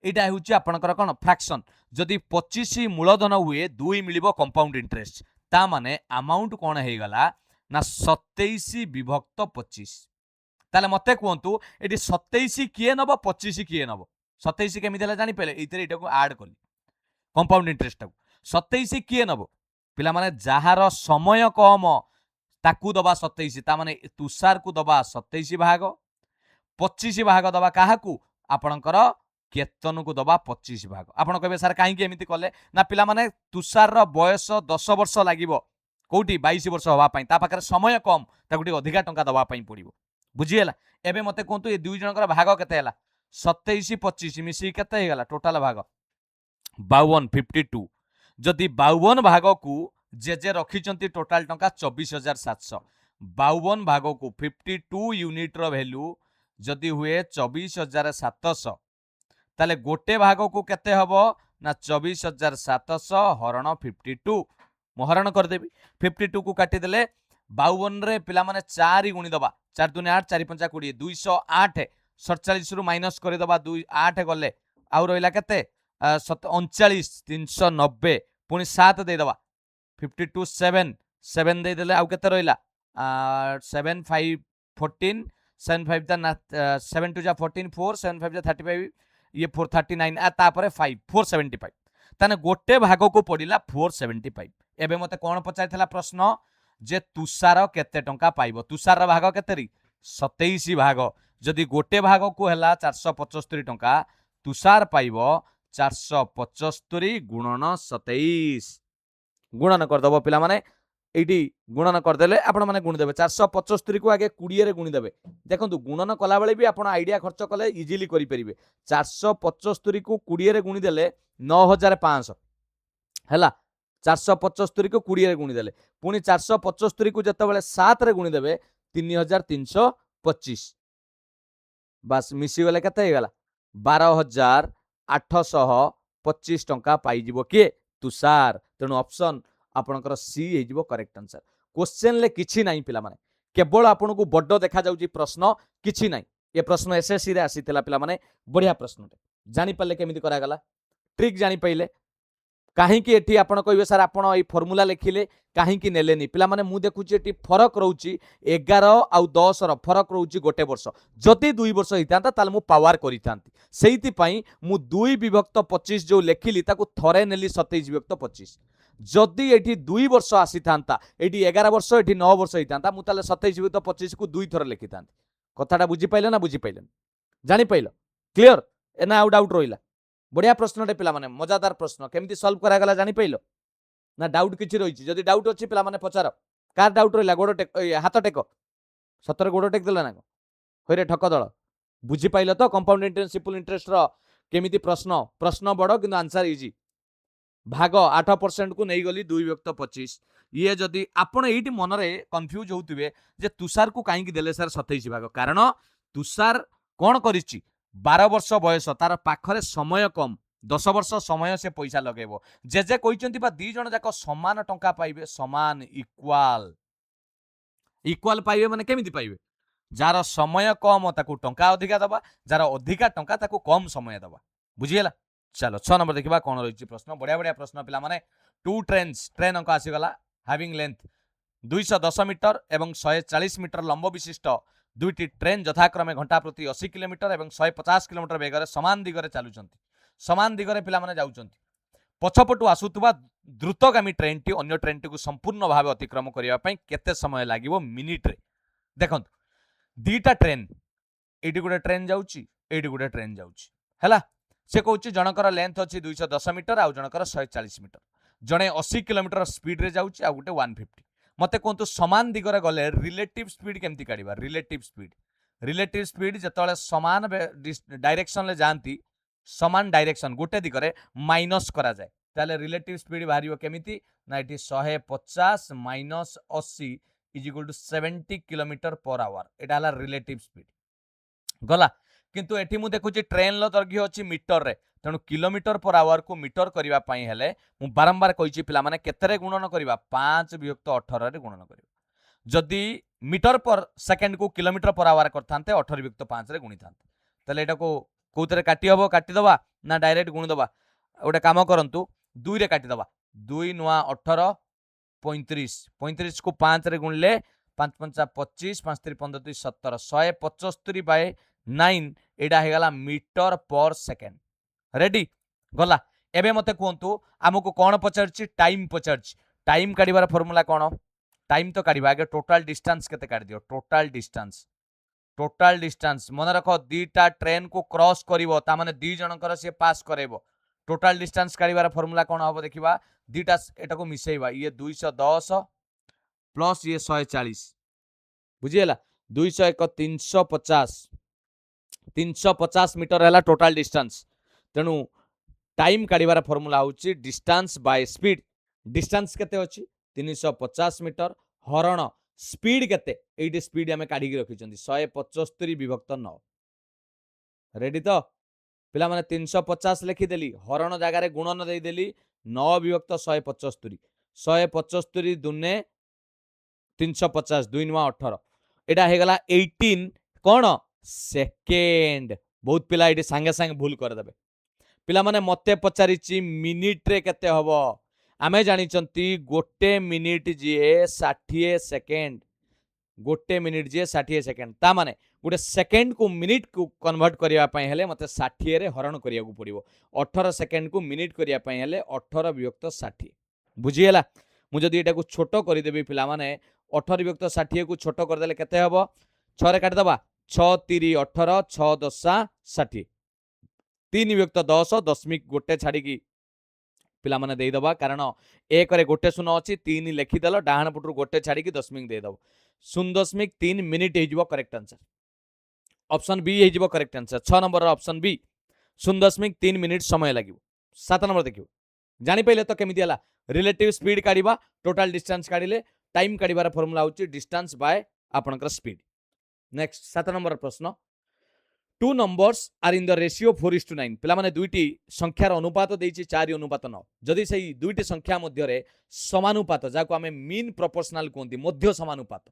एटा होची आपनकर कोन फ्रैक्शन जदि 25 मूलधन हुए 2 मिलिबो कंपाउंड इंटरेस्ट ता माने अमाउंट कोन हे गला ना 27 विभक्त 25 ताले मते कहंतु एटी 27 किए नबो 25 किए नबो 27 केमि देला जानि पले इतरे एटा को ऐड कली कंपाउंड इंटरेस्ट ता 27 किए नबो पिला माने जहार समय कम ताकू दबा 27 ता माने तुषार को दबा 27 भाग 25 भाग दबा काहाकू आपणकर केतन को दबा 25 भाग आपण कहबे सर काहे कि एमिति कले ना पिला माने तुषार रो बयस 10 वर्ष लागिवो कोठी 22 वर्ष होवा पई ता पाखरे समय कम ताकुटी अधिका टंका दबा पई पड़िबो बुझिएला एबे मते कोंतु ए दुई जनकर भाग केते हला 27 25 मिसी केते हे गला टोटल भाग 52 52 जदि 52 भाग को जे जे रखिचंती टोटल टंका 24,700 52 भाग को 52 यूनिट रो वैल्यू जदि हुए 24,700 ताले गोटे भाग को केते हबो ना 24,700 हरण 52 मोहरण कर देबी 52 को काटी देले 52 रे पिला माने 4 गुणी दबा 4 दुने 8 4 5 20 208 47 रु माइनस कर दबा 2 8 गले आउ रहिला केते 39 390 पुनी 7 दे दबा 52 7 7 दे देले आउ केते रहिला 7 5 14 7 5 7 2 जा 14 4 7 5 जा 35 ये 439 तापर 5 475 ताने गोटे भाग को पड़िला 475 एबे मते कोन पचाइथिला प्रश्न जे तुषार केते टंका पाइबो तुषार भाग केतेरी 27 भाग जदि गोटे भाग को हैला 475 टंका तुषार पाइबो 475 गुणन 27 गुणन करदबो पिला माने एटी गुणन करदेले आपण माने गुणिदेबे 475 को आगे 20 रे गुणिदेबे देखंतु गुणन कला बेले भी आपण आइडिया खर्च कले इजीली करि परिबे 475 को 20 रे गुणिदेले 9500 हैला 475 को 20 रे गुणिदेले पुनी 475 को जतबेले 7 रे गुणिदेबे 3325 बस मिसी गले केते हेगला 12825 टंका पाई जिवो के तुषार तेणु ऑप्शन आपणकर सी हेजिवो करेक्ट आंसर क्वेश्चन ले किछि नाही पिला माने केवल आपन को बड्ड देखा जाउची प्रश्न किछि नाही ये प्रश्न एसएससी रे आसीतिला पिला माने बढ़िया प्रश्न जानि पल्ले केमिति करा गला ट्रिक जानि पइले काहींकि एठी आपण कहबे सर आपण ए फॉर्मूला लिखिले काहींकि नेलेनी पिला माने मु देखुची एठी फरक रहउची 11 आउ 10 रो फरक रहउची गोटे वर्ष जति 2 वर्ष हितांता ताल मु पावर करितांती सेहिति पई मु 2 विभक्त 25 जो लेखिली ताकू थरे नेली 27 विभक्त 25 जदि एठी 2 वर्ष आसी थांता एठी 11 वर्ष एठी 9 वर्ष हितांता मु ताले 27 विभक्त 25 को 2 थर लिखितांती कथाटा बुझी पाइले ना बुझी पाइले जानि पाइलो क्लियर एना आउ डाउट रहिला बढ़िया प्रश्न टे पिला माने मजादार प्रश्न केमिति सॉल्व करा गला जानि पाइलो ना डाउट किछि रहिछि जदि डाउट अछि पिला माने पचार कार डाउट रहिला गोड़ टेक हाथ टेक सतर गोड़ टेक देला ना होइरे ठक दळ बुझी पाइलो तो कंपाउंड इंटरेस्ट सिंपल इंटरेस्ट रो केमिति प्रश्न प्रश्न बड़ किंतु आंसर इजी भाग 8% को नहीं गली 2 विभक्त 25 ये जदि आपण एठी मन रे कंफ्यूज होउतिबे जे तुषार को काहे कि देले सर 27 भाग कारण तुषार कोन करिछि 12 वर्ष बयस तार पाखरे समय कम 10 वर्ष समय से पैसा लगेबो जे कहिचंती बा दी जण जाक समान टंका पाइबे समान इक्वाल पाइबे माने केमिति पाइबे जार समय कम ताकू टंका अधिका दबा जार अधिका टंका ताकू कम समय दबा बुझियला चलो 6 नंबर देखिबा कोन रहिछि प्रश्न बढ़िया बढ़िया प्रश्न पिला माने टू ट्रेन अंक आसी गला हैविंग लेंथ 210 मीटर एवं 140 मीटर लंब विशिष्ट दुईटी ट्रेन यथाक्रमे घंटा प्रति 80 किलोमीटर एवं 150 किलोमीटर वेगर समान दिगरे चालुचंती समान दिगरे पिला माने जाउचंती पछपटु आसुतबा द्रुतगामी ट्रेन टी अन्य ट्रेन टी को संपूर्ण भाव अतिक्रम करिया पई केते समय लागिवो मिनिट रे देखंतु दीटा ट्रेन एटी गुटे ट्रेन जाउची एटी गुटे ट्रेन जाउची हैला से कहूँ जनकर लेंथ अच्छी 210 मीटर आउ जनकर 140 मीटर जड़े 80 किलोमीटर स्पीड रे जाउची आ गुटे 150 मते कहतु समान दिगरे गले रिलेटिव स्पीड केमती काढिबा रिलेटिव स्पीड जतले समान डायरेक्शन ले जानती समान डायरेक्शन गोटे दिगरे माइनस करा जाए ताले रिलेटिव स्पीड बाहरियो केमिति ना एटी 150 minus 80 is equal to 70 kilometre per hour एटा हला रिलेटिव स्पीड गला किंतु एठी मु देखुची ट्रेन लो दैर्घ्य अछि मीटर रे तेणु किलोमीटर पर आवर को मीटर करिवा पई हेले मु बारंबार कहिची पिला माने केतरे गुणन करिवा 5 विभक्त 18 रे गुणन करिवा जदि मीटर पर सेकंड को किलोमीटर पर आवर करथांते 18 विभक्त 5 रे गुणिथांते तले एटा को कोतरे काटी हबो काटी दबा ना डायरेक्ट गुणी दबा ओटे काम करंतु 2 रे काटी दबा 2 नुआ 18 35 35 को 5 रे गुणले 5 5 25 5 3 15 17 175 बाय 9 एडा हे गला मीटर पर सेकेंड रेडी गला एबे मते कहंतु हमको कोन पचारछि टाइम पचारछि टाइम काढिबार फार्मूला कोन टाइम तो काढिबा आगे टोटल डिस्टेंस केते काढि दियो टोटल डिस्टेंस मन रखो दीटा ट्रेन को क्रॉस करिवो ता माने दी जनकर से पास करेबो टोटल डिस्टेंस काढिबार फार्मूला कोन हबो देखिबा दीटा एटा को मिसेइबा ये 210 प्लस ये 140 बुझियला 201 350 मीटर है टोटल डिस्टेंस तेणु टाइम काढ़ार फॉर्मूला होची डिस्टेंस बाय स्पीड डिस्टेंस केते अछि 350 मीटर हरण स्पीड केते एटी स्पीड आमे काढ़ी रखी 175 विभक्त 9 रेडी तो पिला माने 350 लिखिदेली हरण जगार गुणन देदेली 9 विभक्त 175 175 दुने 350 2 नुआ 18 एटा हे गला 18 कोन सेकेंड बहुत पिला ये सांगे सांगे भूल करदे पिला माने मते पचारिची मिनिट रे केते हबो आमे जानिचंती गोटे मिनिट जे 60 सेकेंड गोटे मिनिट जे 60 सेकेंड ता माने गोटे सेकेंड को मिनिट को कन्वर्ट करिया पई हेले मते 60 रे हरण करिया को पड़िबो 18 सेकेंड को मिनिट करिया पई हेले 18 विभक्त 60 बुझिएला मु जदि एटा को छोटो करि देबी पिला माने 18 विभक्त 60 को छोटो कर देले केते हबो 6 रे काटि दबा 6 3 18 6 10 60 3 विभक्त 10 दशमिक गोटे छाड़ी की पिला माने देई दबा कारण एक रे गोटे शून्य अछि 3 लिखि देलो डाहण पटरु गोटे छाड़ी की दशमिक दे दबो 0.3 मिनिट हे जिवो करेक्ट आंसर ऑप्शन बी हे जिवो correct answer 6 number option B 0.3 minute समय लागिवो 7 नंबर देखियो जानि पहिले तो केमिति हला रिलेटिव स्पीड काढिबा टोटल डिस्टेंस काढिले टाइम काढिबार फार्मूला होची डिस्टेंस बाय आपनकर स्पीड नेक्स्ट 7 नंबर प्रश्न two numbers are in the ratio 4:9 पिला माने दुईटी संख्यार अनुपात देइछि 4:9 जदि सेही दुईटी संख्या मध्य रे समानुपात जाको आमे मीन प्रोपोर्शनल कोंती मध्य समानुपात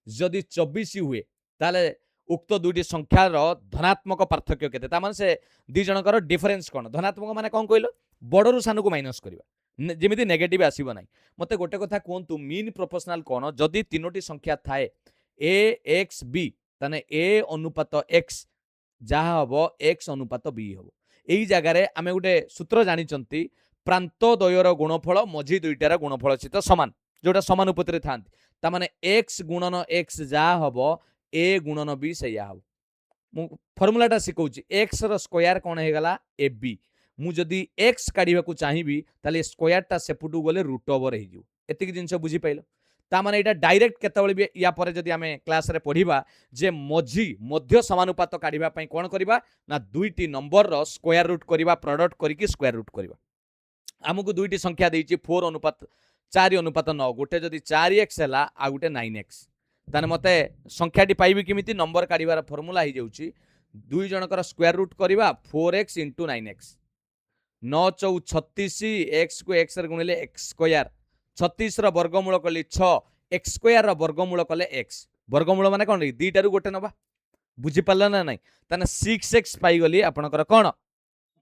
जदि 24 हुए ताले उक्त दुईटी संख्यार धनात्मक पार्थक्य केते ता माने से दी जनकर डिफरेंस कोन धनात्मक माने कोन कहिलो बडरु सानु को माइनस करबा जेमिति नेगेटिव आसीबो नाही मते गोटे कथा कोंतु मीन प्रोपोर्शनल कोन जदि तीनोटी संख्या थाए ए एक्स बी ताने ए अनुपात एक्स जहाँ हम एक्स अनुपात बी हम यही जगार आम गोटे सूत्र जानी प्रांत द्वयर गुणफल मझी दुईटार गुणफल सहित सामान जोटा समानुपात था ताने एक्स गुणन एक्स जहाँ हम ए गुणन बी से हम फर्मूलाटा शिखौची एक्स स्क्वायर कौन होगा ए बी मुझे एक्स काढ़ा चाहिए ताले स्क्वायरटा सेपटू गले रूट ओवर होती जिन बुझीपाल ताने यहाँ डायरेक्ट केतबेले भी या परे जदि आमे क्लास रे पढ़िबा जे मझी मध्य समानुपात काढ़िबा पई कोन करबा ना दुईटी नंबर रो स्क्वायर रूट करबा प्रोडक्ट करिकि स्क्वायर रूट करबा हमकु दुईटी संख्या देइछि 4 अनुपात 4 अनुपात 9 गोटे जदि 4x हैला आ गोटे 9x ताने मते संख्याटी पाइबि किमिति नंबर काढ़िबार फार्मूला ही जाउछि दुई जनकर स्क्वायर रूट करबा 4x * 9x 9 4 36 x को x रे गुणिले x स्क्वायर 36 वर्गमूल कली 6 एक्स स्क्वायर वर्गमूल कले एक्स वर्गमूल माने कौन दीटारू गोटे नवा बुझीपार ना ना ताने 6x पाईगली आपणकर कौन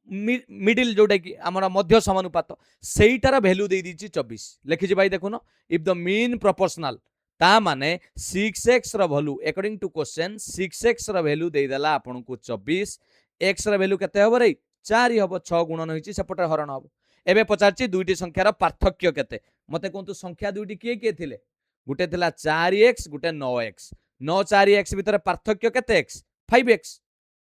मिडिल जोटा कि आम मध्य समानुपात सेटार भैल्यू दे दी 24 लिखी भाई देखुन इफ द मीन प्रोपोर्शनल ता माने 6x value according to question 6x value देदेला आपन को 24 x भैल्यू केते हबो रे 4 हबो 6 गुणन होईची सेपटे हरण हबो एबे पचारची दुईटी संख्यार पार्थक्य केते मते कोंतु संख्या दुईटी किए किए थिले गुटे थिला 4x गुटे 9x 9 4x भितर पार्थक्य केते x 5x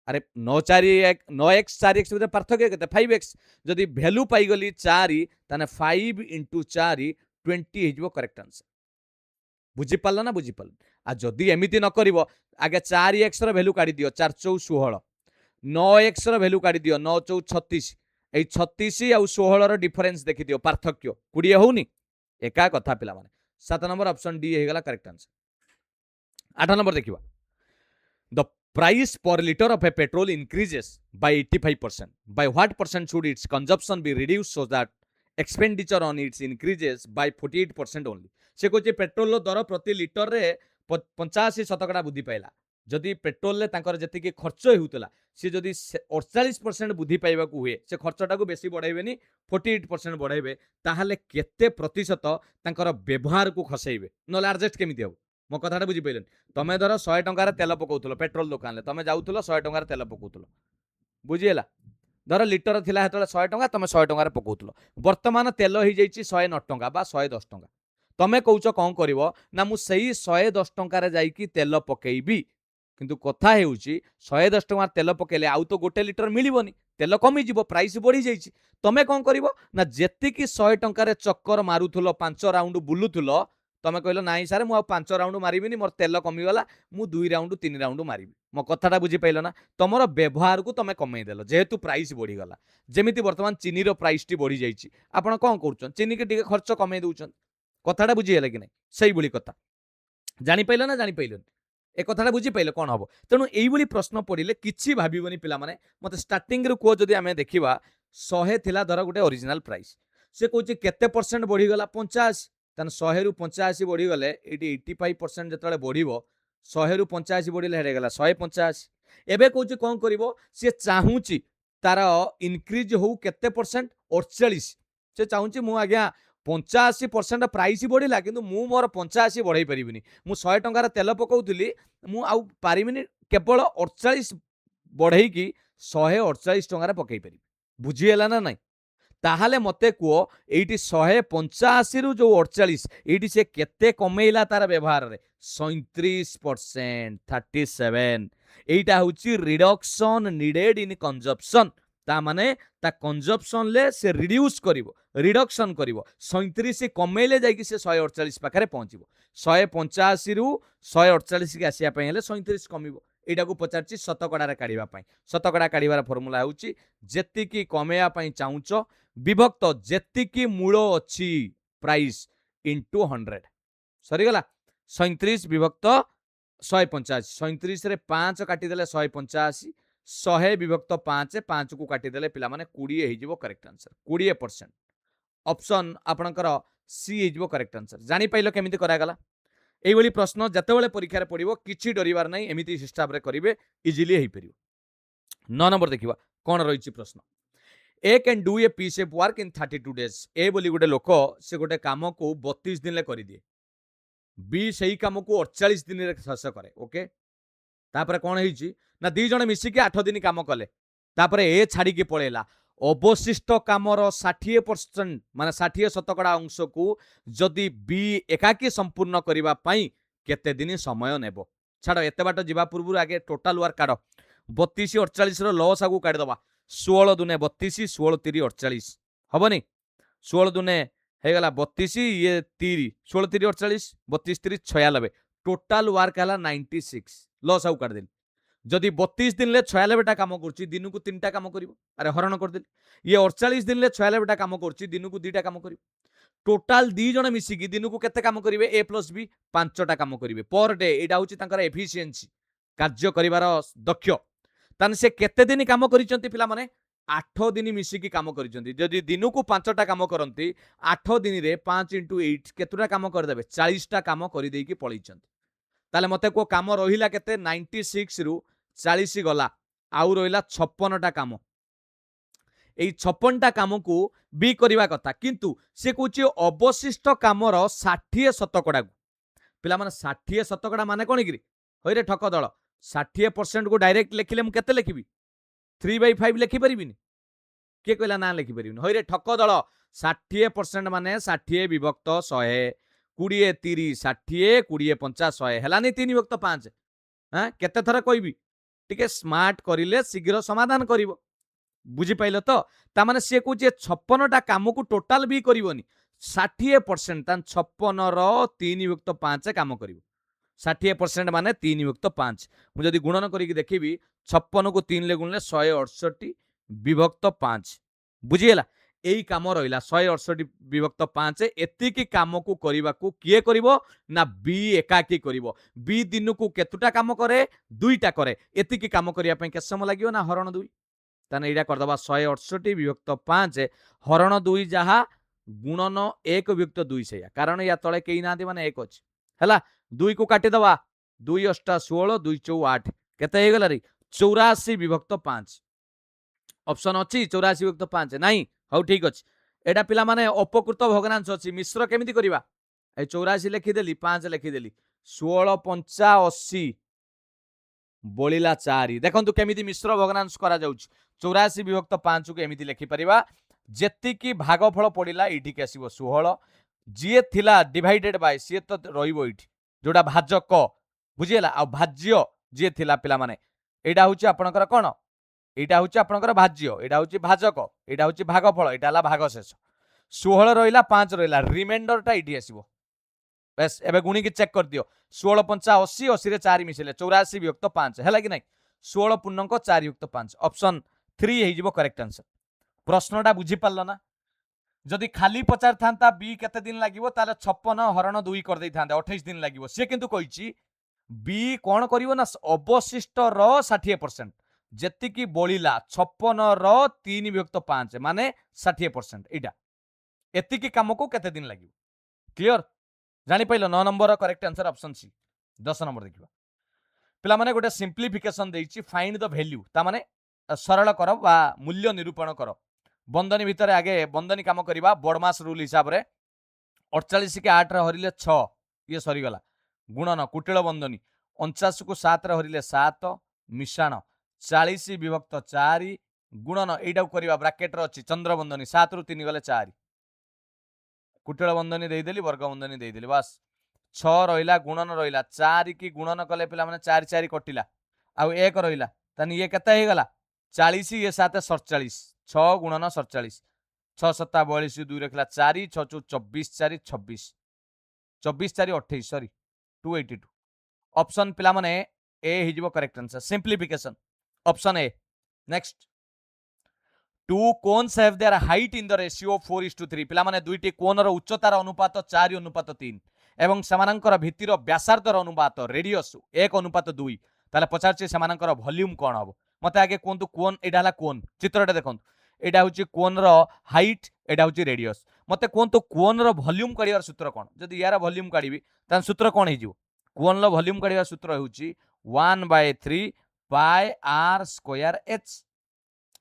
अरे 9 4x 9x 4x भितर पार्थक्य केते 5x जदि वैल्यू पाई गली 4 ताने 5 * 4 20 हेजबो करेक्ट आंसर बुझी पाला ना बुझी पाला आ जदि एमिति न करिवो आगे 4x रो वैल्यू काढी दियो 4 4 16 9x रो वैल्यू काढी दियो 9 4 36 ए 36 आ 16 रो डिफरेंस देखि दियो पार्थक्य 20 होउनी एका कथा पिला माने 7 नंबर ऑप्शन डी हेगला करेक्ट आंसर 8 नंबर देखिबा the price per litre of a petrol increases by 85% by what percent should its consumption be reduced so that expenditure on its increases by 48% only से कहते petrol दर प्रति litre रे 85% बुद्धि पाइला जदि petrol जी खर्च होता सी जदि 48% बुद्धि पाइबा हुए से खर्चटा को बेसी बढ़ाइबेनी 48% बढ़ाइबे ताहले केते प्रतिशत तांकर व्यवहार को खसेइबे न एडजस्ट केमिति हो मो कथाटा बुझी पाइलन तमे धर 100 टंकार तेल पकाउथलो पेट्रोल दुकान ले तमे जाउथलो 100 टंकार तेल पकाउथलो बुझीला धर लिटर थिला हेतले 100 टंका तमे 100 टंकार पकाउथलो वर्तमान तेल हो जाइछि 109 टंका बा 110 टंका तमे कहउछ कोन करिवो ना मु सही 110 टंकार जाईकी तेल पकेइबी किंतु कथा हेउची 110 टंका तेल पकेले आउ तो गोटे लिटर मिलिबोनी तेल कमी जीवो प्राइस बढ़ी जाइछि तमे कोन करिवो ना जेतिकी 100 टंकार चक्कर मारुथलो 5 राउंड बुलुथलो तमे कहलो नाई सारे मु 5 राउंड मारिबिनी मोर तेल कमी गला मु 2 राउंड 3 राउंड मारिबी मो कथाटा बुझी पाइलो ना तमरो व्यवहार को तमे कमै देलो जेहेतु प्राइस बढ़ी गला जेमिति वर्तमान चीनी रो प्राइस टी बढ़ी जाइछि आपण कोन करूछन चीनी के टिके खर्च कमै दउछन कथाटा बुझी हेला कि नै सही बुली कथा जानि पाइलो ना जानि पाइलो ए कथाटा बुझी पाइलो कोन हबो तेनु एई बुली प्रश्न पडिले किछि भाबिबोनी पिला माने मते स्टार्टिंग रो को जदी आमे देखिबा 100 थिला धर गुटे ओरिजिनल प्राइस से कहूछि केते परसेंट बढ़ी गला 50 तन 100 रु 85 बढ़ी गले एटी 85% जतले बढ़िबो 100 रु 85 बढ़िले हेरे गला 185 एबे कहूछि कोन करिवो से चाहूछि तार इनक्रीज हो केते परसेंट 48 से चाहूछि मु आज्ञा 85% प्राइस बढ़िला किंतु मु मोर 85 बढ़ाई परिबिनी मु 100 टंकार तेल पकाउଥିଲି मु आउ पारिबिनी केवल 48 बढ़ाई की 148 टंकार पकाई परिबि बुझीला ना नहीं ताहाले मते कुओ एइटी 185 रु जो 48 एइटी से केते कमेइला तार व्यवहार रे 37% 37 एइटा होची रिडक्शन नीडेड इन कंजप्शन ता माने ता कंजप्शन ले से रिड्यूस करिवो रिडक्शन करिवो 37 कमेइले जाई से 148 पाखरे पहुंचिबो 185 रु 148 के आसिया पय हेले 37 कमिवो एटा को पचारची शतकड़ा रे काढिबा पय शतकड़ा काढिबार फॉर्मूला होची जेतिकी कमेया पय चाहुचो विभक्त जेतिकी मूल अच्छी प्राइस इंटू 100 सरीगला 37 विभक्त 185 37 रे 5 काटिदेले 185 100 विभक्त 5 5 को काटिदेले पिला माने 20 हेजिवो करेक्ट आंसर 20% ऑप्शन आपणकर सी हेजिवो करेक्ट आंसर जानि पाइलो केमिति करागला एई भली प्रश्न जतेबेले परीक्षा रे पडिबो किछि डरिबार नै एमिति सिस्टम रे करिवे इजीली हेइ परिबो 9 नंबर देखिबा कोन रहिछि प्रश्न A can do a piece of work in 32 days A बोली गोटे लोक से गोटे काम को 32 दिन ले करि दिए बी सही काम को 48 दिन रे शेष करे ओके तापर कोन हेछि ना दी जण मिसी के 8 दिन काम कले तापर ए छाड़ी के पळेला अवशिष्ट कामर 60% माने 60 शतकड़ा अंश को जदि बी एकाकी संपूर्ण करिबा पई केते दिन समय नेबो छाड़ एते बाट जिबा पूर्व आगे टोटल वर्क काढ 32 48 रो लॉस आगु काढ दबा 16 दुने 32 16 3 48 हबनी 16 दुने हे गला 32 ये 3 16 3 48 32 3 96 टोटल वर्क हला 96 लॉस आगु काढ देली जदि 32 दिन ले 96 टा काम करछि दिन को 3 टा काम करिवो अरे हरण कर देली ये 48 दिन ले 96 टा काम करछि दिन को 2 टा काम करिवो टोटाल दी जण मिसी की दिन को केते काम करिवे ए प्लस बी 5 टा काम करिवे पर डे एटा होछि तांकर एफिशिएंसी कार्य करिवार दक्ष तान से केते दिन काम करिसंती पिला माने 8 दिन मिसिकी काम करिसंती जदि दिन को 5 टा काम करंती 8 दिन रे 5 * 8 केतुरा काम कर देबे 40 टा काम करि देई की पळैचंती ताले मते को काम रहिला केते 96 रु 40 गला आउ रहिला 56 टा काम एई 56 टा काम को बी करिवा कथा किंतु से कहूची अवशिष्ट कामर 60 शतकड़ा को पिला माने 60 शतकड़ा माने कोन गिरी होय रे ठक दळ 60% को डायरेक्ट लिखिले मु केते लिखिबी 3/5 लिखि परिबिनी के कहला ना लिखि परिबिनी होय रे ठक दळ 60% माने 60 विभक्त 100 20 30 60 20 50 100 हेलानी 3 विभक्त 5 हां केते थरा कहबी टिके स्मार्ट करिले शीघ्र समाधान करिवो बुझी पाइल तो ता माने से कहूचे 56 टा काम को टोटल भी करिवोनी 60% तान 56 रो 3 विभक्त 5 काम करिवो 60% माने 3 विभक्त 5 मु जदि गुणन करिक देखिबी 56 को 3 ले गुणले 168 विभक्त 5 बुझिएला एई काम रहिला 168 विभक्त 5 एतिकी काम को करिबा को किए करिवो ना बी एकाकी करिवो बी दिन को केतुटा काम करे दुईटा करे एतिकी काम करिया पय के समय लागियो ना हरण 2 ताने एडा कर दबा 168 विभक्त 5 हरण 2 जहा गुणन 1 विभक्त 2 से कारण या तळे केई नांदी माने 1 अछि हला 2 को काटी दबा 2 8 16 2 4 8 केते हे गला रे 84 विभक्त 5 ऑप्शन अछि 84 विभक्त 5 नाही हौ ठीक अछि एडा पिला माने अपकृत भग्नांश अछि मिश्र केमिति करिवा ए 84 लिखि देली 5 लिखि देली 16 5 80 बोलिला 4 देखंतु केमिति मिश्र भग्नांश करा जाउछ 84 विभक्त 5 को एमिति लिखि परिबा जेतिकी भागफल पडिला एठी के आसीबो 16 जिए थिला डिवाइडेड बाय सिए तो रहिबो एठी जोडा भाजक बुझिएला आ भाज्य जिए थिला पिला माने एडा होची आपनकर कोन एडा होची आपनकर भाज्य एडा होची भाजक एडा होची भागफल एडा ला भाग शेष 16 रहिला 5 रहिला रिमाइंडर टा एठी आसीबो बस एबे गुणी की चेक कर दियो 16 5 80 80 रे 4 मिसिले 84 विभक्त 5 हैला कि नै 16 पूर्णांक 4 युक्त 5 ऑप्शन 3 हे जिवो करेक्ट आंसर प्रश्नटा बुझी पारलो ना जदि खाली पचार थांता बी केते दिन लागिवो ताले 56 हरण 2 कर दै थांते 28 दिन लागिवो से किंतु कहिची बी कोन करिवो ना अवशिष्ट रो 60% जेतिकी बोलिला 56 रो 3 विभक्त 5 माने 60% एटा एतिकी काम को केते दिन लागिवो क्लियर जानि पाइलो 9 number correct answer option C 10 number देखिबा पिला माने गोटे सिंप्लिफिकेशन देइची फाइंड द वैल्यू ता माने सरल कर बा मूल्य निरूपण कर बंदनी भितर आगे बंदनी काम करिबा बडमास रूल हिसाब रे 48 के 8 रे हरिले 6 ये सरीगला गुणन कुटिल बंधनी 49 को 7 रे हरिले 7 मिश्रण 40 विभक्त 4 गुणन एटा करबा ब्रैकेट रे अछि चंद्र बंधनी 7 रु 3 गले 4 कुटिल बंधनी देदेली वर्ग बंधनी देदेली बस 6 रहिला गुणन रहिला 4 की गुणन कले पिला माने 4 4 कटिला आ 1 रहिला तनी ये केते हे गला 40 ये 7 47 6 गुणन 47 6 7 42 2 रखला 4 6 24 4 26 24 4 28 सॉरी 282 ऑप्शन पिला माने ए हिजबो correct answer simplification option A next two cones have their height in the ratio 4:3 पिला माने दुईटी कोनर उच्चतार अनुपात 4:3 एवं समानांकर भित्तिर व्यासार्धर अनुपात रेडियस 1:2 ताले पचारछि समानांकर वॉल्यूम कोन हबो मते आगे कोंतु कोन एडा हला कोन चित्रटा देखंतु एडा होची कोन रो हाइट एडा होची रेडियस मते कोंतु कोन रो वॉल्यूम काढियार सूत्र कोन जदि यार वॉल्यूम काढिबी तान सूत्र कोन हिजिवो कोन रो वॉल्यूम काढियार सूत्र होची 1/3 पाई r स्क्वायर h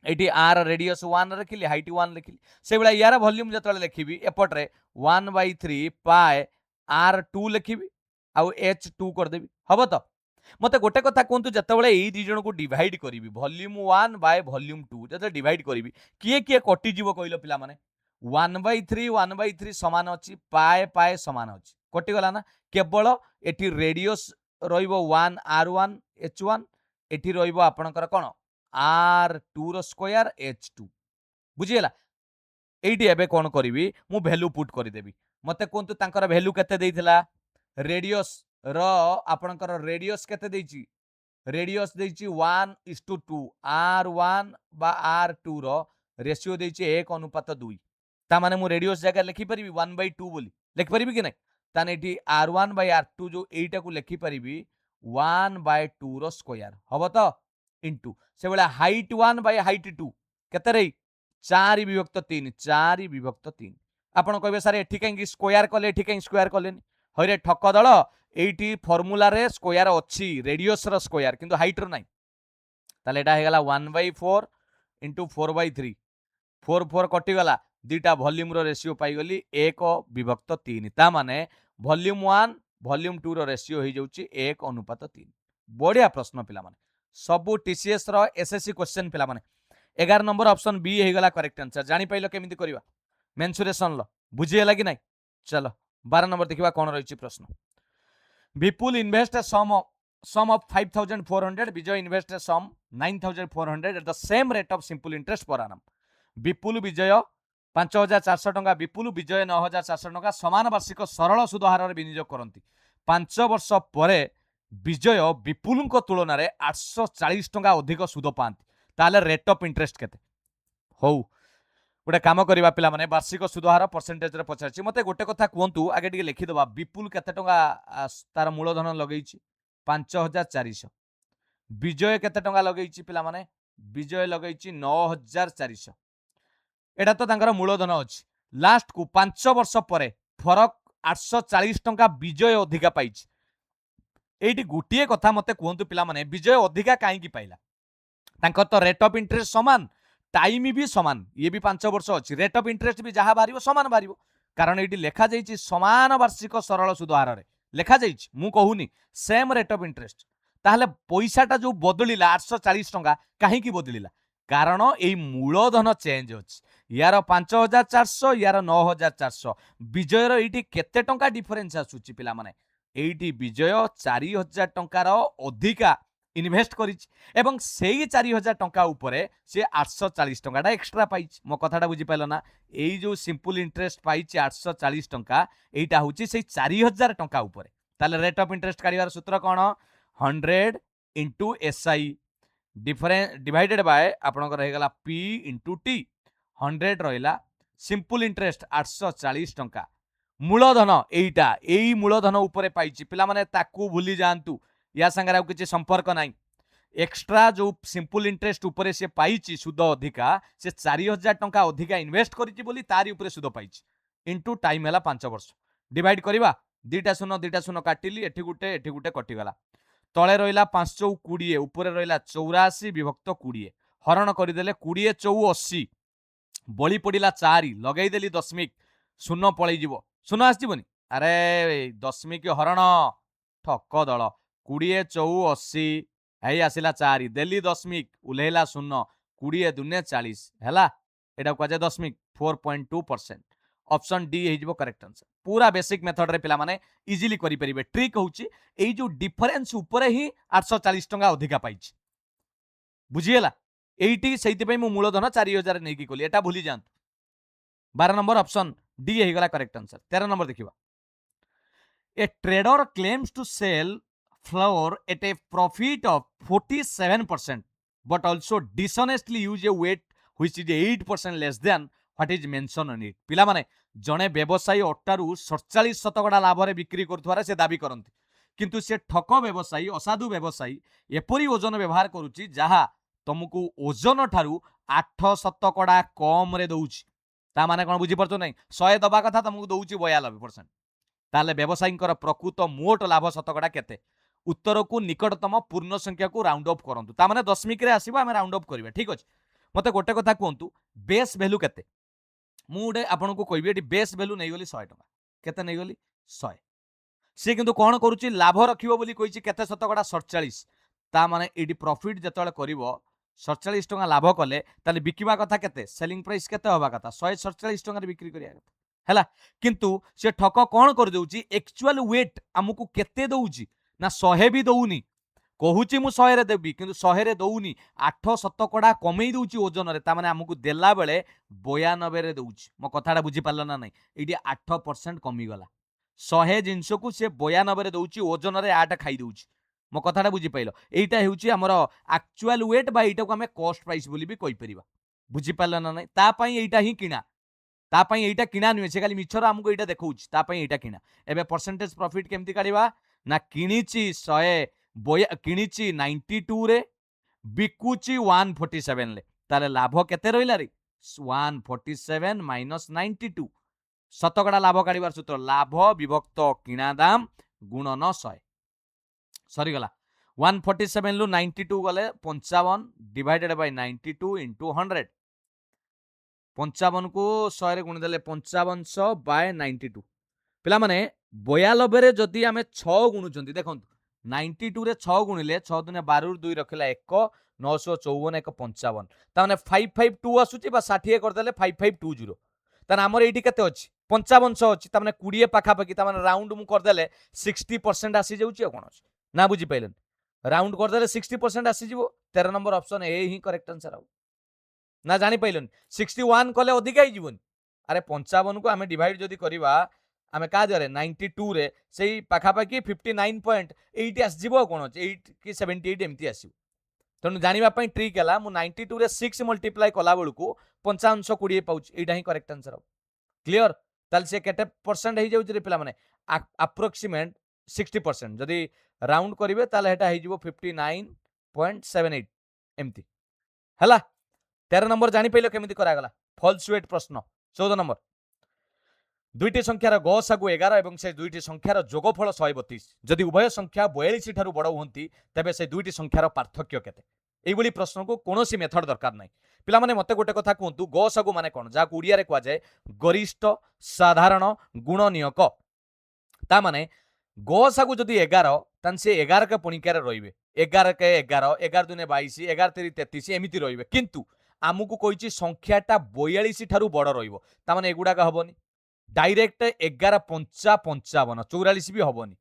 एटी आर रेडियस 1 लिखिली हाइट 1 लिखिली से बेला यार वॉल्यूम जतले लिखिबी एपटरे 1/3 पाई r2 लिखिबी आ h2 कर देबी हबो तो मते गोटे कथा कोंतु जतबेले एई दी जण को डिवाइड करिवि वॉल्यूम 1 बाय वॉल्यूम 2 जते डिवाइड करिवि किए किए कटि जीवो कहिलो पिला माने 1/3 समान अछि पाए पाए समान अछि कटि गला ना केवल एटी रेडियस रहिबो 1 r1 h1 एटी रहिबो आपनकर कोन r2 रो स्क्वायर h2 बुझियला एइटी एबे कोन करिवि मु वैल्यू पुट करि देबी मते कोंतु तांकर वैल्यू केते देइथिला रेडियस रो आपनकर रेडियस केते देइची रेडियस देइची 1:2 r1 बा r2 रो रेशियो देइची 1:2 ता माने मु रेडियस जगह लिखि परिबी 1/2 बोली लिखि परिबी कि नै ताने एठी r1 बाय r2 जो एइटा को लिखि परिबी 1/2 रो स्क्वायर हबो तो इनटू से बेला हाइट 1 बाय हाइट 2 केते रे 4 विभक्त 3 4 विभक्त 3 आपण कहबे सर एठी काई स्क्वायर कले एठी काई स्क्वायर कलेनी हरे ठक दल एइटी फार्मूला रे स्क्वायर अछि रेडियस रो स्क्वायर किंतु हाइट रो नै ताले एटा हे गला 1/4 इनटू 4/3 4 4 कटि गला दीटा वॉल्यूम रो रेशियो पाई गली 1/3 ता माने वॉल्यूम 1 वॉल्यूम 2 रो रेशियो हे जाउची 1:3 बढ़िया प्रश्न पिला माने सबु टीसीएस रो एसएससी क्वेश्चन पिला माने 11 नंबर ऑप्शन बी हे गला करेक्ट आंसर जानि पाइलो केमिति करिवा मेंसुरेशन लो बुझियला कि नै चलो 12 नंबर देखिबा कोन रहिची प्रश्न Vipul invest sum of 5400 Vijay invest sum 9400 at the same rate of simple interest per annum विपुल विजय 5400 टंका विपुल विजय 9400 टंका समान वार्षिक सरल सुध हार रे विनियोग करंती 5 वर्ष परे विजय विपुल तुलन में 840 टंका अधिक सुध पाती ताले रेट ऑफ इंटरेस्ट केते हो गोटे काम करवा पिला माने वार्षिक सुध हार परसेंटेज रे पचारछि मते गोटे कथा कहंतु आगे टिके लिखि दबा विपुल केते टंका तार मूलधन लगेइछि 5400 विजय केते टंका लगेइछि पिला माने विजय लगेइछि 9400 एटा तो तांकर मूलधन अछि लास्ट को 5 वर्ष परे फरक 840 टंका विजय अधिका पाइछि एटी गुटिए कथा मते कहंतु पिला माने विजय अधिका काहे की पाइला तांकर तो रेट ऑफ इंटरेस्ट समान टाइम भी समान ये भी 5 वर्ष अच्छी रेट ऑफ इंटरेस्ट भी जहां बाहर समान बाहर कारण ये लिखा जाइए समान वार्षिक सरल सुध हार में लिखा जाइए मु कहूनी सेम रेट ऑफ इंटरेस्ट ताहले पैसाटा जो बदलिला 840 टंका कहीं बदलिला कारण यही मूलधन चेंज अच्छी यार 5400 यार 9400 विजयर ये केते टंका डिफरेन्स आसुची पिला माने एटी विजय 4000 टंकार अधिका इन्वेस्ट करिछि एवं सेही 4000 टंका उपरे से 840 टंकाटा एक्स्ट्रा पाइछि मो कथाटा बुझी पाइल ना एई जो सिंपल इंटरेस्ट पाइछि 840 टंका एटा होछि से 4000 टंका उपरे ताले रेट ऑफ इंटरेस्ट काढिवार सूत्र कोन 100 into SI difference divided by आपनकर रह गला पी इनटू टी 100 रहिला सिंपल इंटरेस्ट 840 टंका मूलधन एइटा एई मूलधन उपरे पाइछि पिला माने ताकू भूली जानतु या संगे आउ किसी संपर्क नाई एक्स्ट्रा जो सिंपल इंटरेस्ट उपरे से पाइछि सुद अधिका से 4000 टंका अधिका इन्वेस्ट करिछि बोली तारी उपरे सुद पाइछि इनटू टाइम हैला 5 वर्ष डिवाइड करिवा दीटा शून्य काटिली एठी गुटे कटि गला तळे रहिला 520 उपरे रहिला 84 विभक्त 20 हरण करिदेले 20 84 बळी पडिला 4 लगेई देली दशमिक शून्य पळै जीवो ଶୂନ ଆସିଯିବନି? ଆରେ ଦଶମିକ ହରଣ ଠକ ଦଳ 20 ଚଉ 80 ହେଇ ଆସିଲା 4 ଦେଲି ଦଶମିକ ଉଲ୍ହେଇଲା ଶୂନ 20 ଦୁନେ 40 ହେଲା ଏଟା କୁହାଯାଏ ଦଶମିକ 4.2%। ऑप्शन डी हो करेक्ट आंसर। पूरा बेसिक मेथड रे पिला माने इजीली करि परिबे। ट्रिक होउची एई जो डिफरेंस ऊपर ही 840 टंका अधिका पाइछि बुझिएला एइटी सेति पई मु मूलधन 4000 नै की कोली एटा भूली जांत। 12 नंबर ऑप्शन डी हे गला करेक्ट आंसर। 13 नंबर देखिबा a trader claims to sell flour at a profit of 47% but also dishonestly use a weight which is 8% less than what is mentioned on it। पिला माने जणे व्यवसायी अट्टारू 47% लाभ रे बिक्री करथुवारे से दाबी करंती किंतु से ठक व्यवसायी असाधु व्यवसायी एपरी ओजन व्यवहार करूची जहा तुमको ओजन ठारू 8% कम रे दउची। ता माने कोन बुझी परतो नै 100 दबा कथा तुमको दउची 92%। ताले व्यवसायी प्रकृत मोट लाभ शतकड़ा केते उत्तर को निकटतम पूर्ण संख्या को राउंड अफ करंतु ता माने दशमिक रे आसीबा हम राउंड अफ करिवे। ठीक अछि मते गोटे कथा कहंतु बेस वैल्यू केते मु उडे आपन को कहबी एटी बेस वैल्यू नै गली 100 टका केते नै गली 100 से किंतु कोन करूची लाभ रखिबो बोली कहिची केते शतकड़ा 47 ता माने एटी प्रॉफिट जतळे करिवो 47 टका लाभ कले ताले बिकिबा कथा केते सेलिंग प्राइस केते होबा कथा 147 टका रे बिक्री करिया कथा हैला किंतु से ठक कोन कर देउची एक्चुअल वेट हमकु केते दउची ना 100 भी दउनी कहूची मु 100 रे देबी किंतु 100 रे दउनी 8 शतकड़ा कमेई दउची ओजन रे ता माने हमकु देला बेले 92 रे दउची। मो कथाडा बुझी पारल ना नै एडी 8% कमी गला 100 जिंस को से 92 रे दउची ओजन रे 8 खाई दउची। मो कथाडा बुझी पाइलो एटा हेउची हमर एक्चुअल वेट बा एटा को हमें कॉस्ट प्राइस बोली भी कहि परिबा बुझी पारल ना नै ता पई एटा ही किना ता पई एटा किना नुए से खाली मिछर हमको एटा देखौची ता पई एटा किना। एबे परसेंटेज प्रॉफिट केमती काढिबा ना किनिची 100 किनिची 92 रे बिकुची 147 ले ताले लाभ केते रहिला रे 147 माइनस 92 शतकड़ा लाभ काढिबार सूत्र लाभ विभक्त किना दाम गुणन 100 सरी गला 147 लु 92 गले 55 डिवाइडेड बाय 92 इनटू 100 55 को 100 रे गुणी देले 5500 बाय 92 पिला माने 92 रे जदी आमे 6 गुणुचंती देखंतु 92 रे 6 गुणिले 6 दुने 12 2 रखिला 1 954 1 55 ता माने 552 आसुची बा 60 कर देले 5520 ता हमर एठी केते अछि 5500 अछि ता माने 20 पाखा पाखी ता माने राउंड मु कर देले 60% आसी जाउची कोन अछि ना बुझी पाइलन राउंड कर देले 60% आसी जिवो 13 number option A he correct answer आउ ना जानी पाइलन 61 कले अधिक ही जीवन अरे 55 को आमे डिवाइड जदी करबा आमे का जरे 92 रे सेही पाखा पाखी 59.8 आस जीवो कोन अछि 8 कि 78 एमती आसीबो तनु जानिबा पई ट्रिक हला मु 92 रे 6 मल्टीप्लाई कला बेलकू 5520 पाउच एटा ही करेक्ट आंसर हो क्लियर ताल से केते परसेंट हे जाउछ रे पिला माने अप्रोक्सीमेट 60% जदी राउंड करिवे ताले हेटा हे जीवो 59.78 एमती हला 13 नंबर जानी पाइलो केमिति करा गला फॉल्स वेट प्रश्न 14 नंबर दुईटी संख्यार गसागु 11 एवं से दुईटी संख्यार जोगफल 132 जदि उभय संख्या 42 ठारू बड़ होंती तबे से दुईटी संख्यार पार्थक्य केते एई बोली प्रश्न को कोनोसी मेथड दरकार नै पिला माने मते गोटे कथा कहंतु गसागु माने कोन जा उड़िया रे कवा जाय गरिष्ठ साधारण गुणनीयक ता माने गसागु जदि 11 तन से 11 के पणिकार रहिबे 11 के 11 11 दुने 22 11 3 33 एमिति रहिबे किंतु आमुकु कहिछि संख्याटा 42 ठारू बड़ रहिबो ता माने एगुडा का हबोनी डायरेक्ट 11 पंचा 55 44 भी हबोनी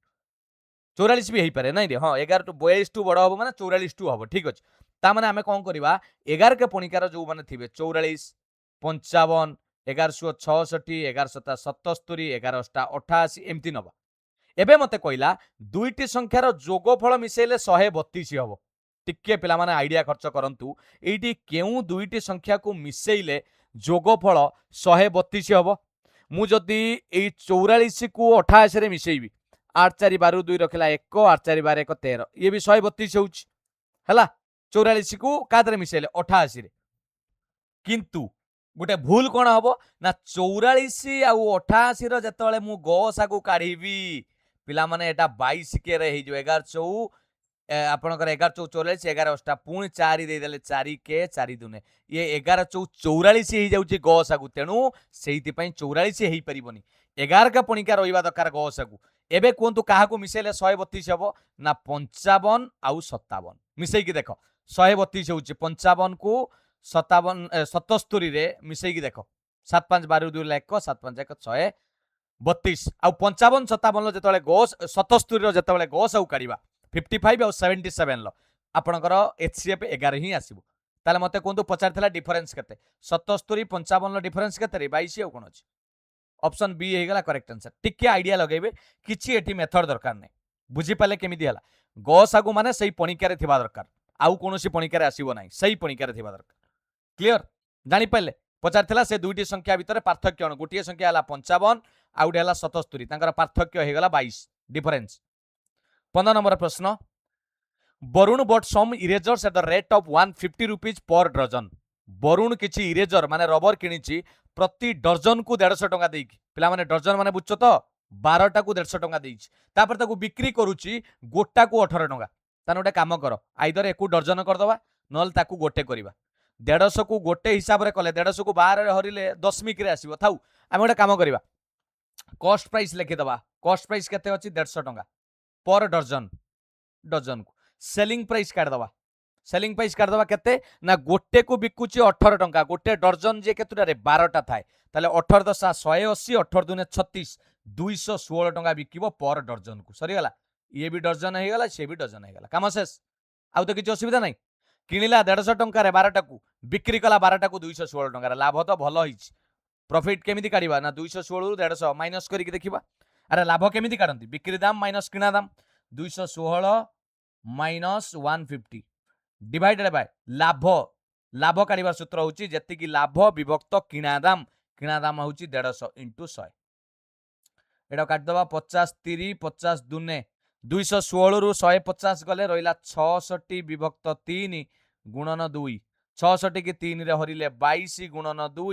44 भी हेई पारे नै रे हां 11 टू 42 टू बड़ हबो माने 44 टू हबो ठीक अछि ता माने हमें कोन करबा 11 के पणिकार जो माने थिबे 44 55 1166 1177 1188 एमती नबा एबे मते कहला दुईटी संख्यार जोगफल मिसेले 132 हबो टिके पिला माने आइडिया खर्च करंतु एठी केउ दुईटी संख्या को मिसेइले जोगफल 132 हबो मु जदि ए 44 को 88 रे मिसेइबी 8 4 12 2 रखला 1 8 4 12 1 13 ये भी 132 होउची हला 44 को कादरे मिसेले 88 रे किंतु गोटे भूल कोन हबो ना 44 आ 88 रो जतले मु गसा को काढीबी पिला माने एटा 22 के रे हे जो 11 4 आपणकर 11 चौ 44 11 अष्टा पुणी 4 दे देले 4 के 4 दुने ये 11 चौ 44 हे जाउची गसागु तेनु सेहिति पई 44 हेई परिबनी 11 का पणिका रहिबा दरकार गसकु एबे कोंतु काहाकू मिसेले 132 हबो ना 55 आउ 57 मिसेई की देखो 132 होउची 55 को 57 77 रे मिसेई की देखो 75 12 2 1 7 5 1 132 आउ 55 57 लो जेतबेले गस 77 रो जेतबेले गस आउ काढिबा 55 आउ 77 लो आपणकर एचसीएफ 11 ही आसीबो ताले मते कोंतु पचारथिला डिफरेंस केते 77 55 लो डिफरेंस केते रे 22 आउ कोन अछि ऑप्शन बी हेगला करेक्ट आंसर टिके आइडिया लगेबे किछि एठी मेथड दरकार नै बुझी पाले केमिति हला गसागु माने सही पणिकारे थिबा दरकार आउ कोनोसी पणिकारे आसीबो नै सही पणिकारे थिबा दरकार क्लियर जानि पाले पचारथिला से दुईटी संख्या भितर पार्थक्य अण गोटिए संख्या हला 55 आउटे हला 77 तांकर पार्थक्य हेगला 22 डिफरेंस 15 नंबर प्रश्न Varun bought some erasers at the rate of 150 rupees per dozen Varun किछि इरेजर माने रबर किनिछि प्रति डजन को 150 टंका देकी पिला माने डजन माने बुझछो तो 12 टा को 150 टंका देछि तापर ताकू बिक्री करूछि गोटा को 18 टंका तान गोटे काम कर आइदर एकु डजन कर दबा नल ताकू गोटे करबा 150 को गोटे हिसाब रे कले 150 को 12 रे हरिले दशमिक रे आसीबो थाउ आमे गोटे काम करबा कॉस्ट प्राइस लिखि दबा कॉस्ट प्राइस केते अछि 150 टंका पर डजन डजन को सेलिंग प्राइस काट दबा सेलिंग प्राइस काट दबा केते ना गोटे को बिकुची 18 टंका गोटे डजन जे केतुटा रे 12 टा थाए ताले 18 दशा 180 18 दुने 36 216 टंका बिकिबो पर डजन को सरी गला ये भी डजन हे गला से भी डजन हे गला काम शेष आउ तो किछ असुविधा नै किनिला 150 टंका रे 12 टा को बिक्री कला 12 टा को 216 टंका रे लाभ तो भलो हिच प्रॉफिट केमिति काढिबा ना 216 रु 150 माइनस करिक देखिबा अरे लाभ केमिति काढंती बिक्री दाम माइनस किना दाम 216 माइनस 150 डिवाइडेड बाय लाभ लाभ काढिबार सूत्र होची जति की लाभ विभक्त किना दाम होची 150 इंटू 100 एटा काट दबा 50 30 50 दुने 216 रु 150 गले रहिला 66 विभक्त 3 गुणन 2 66 की 3 रे हरिले 22 गुणन 2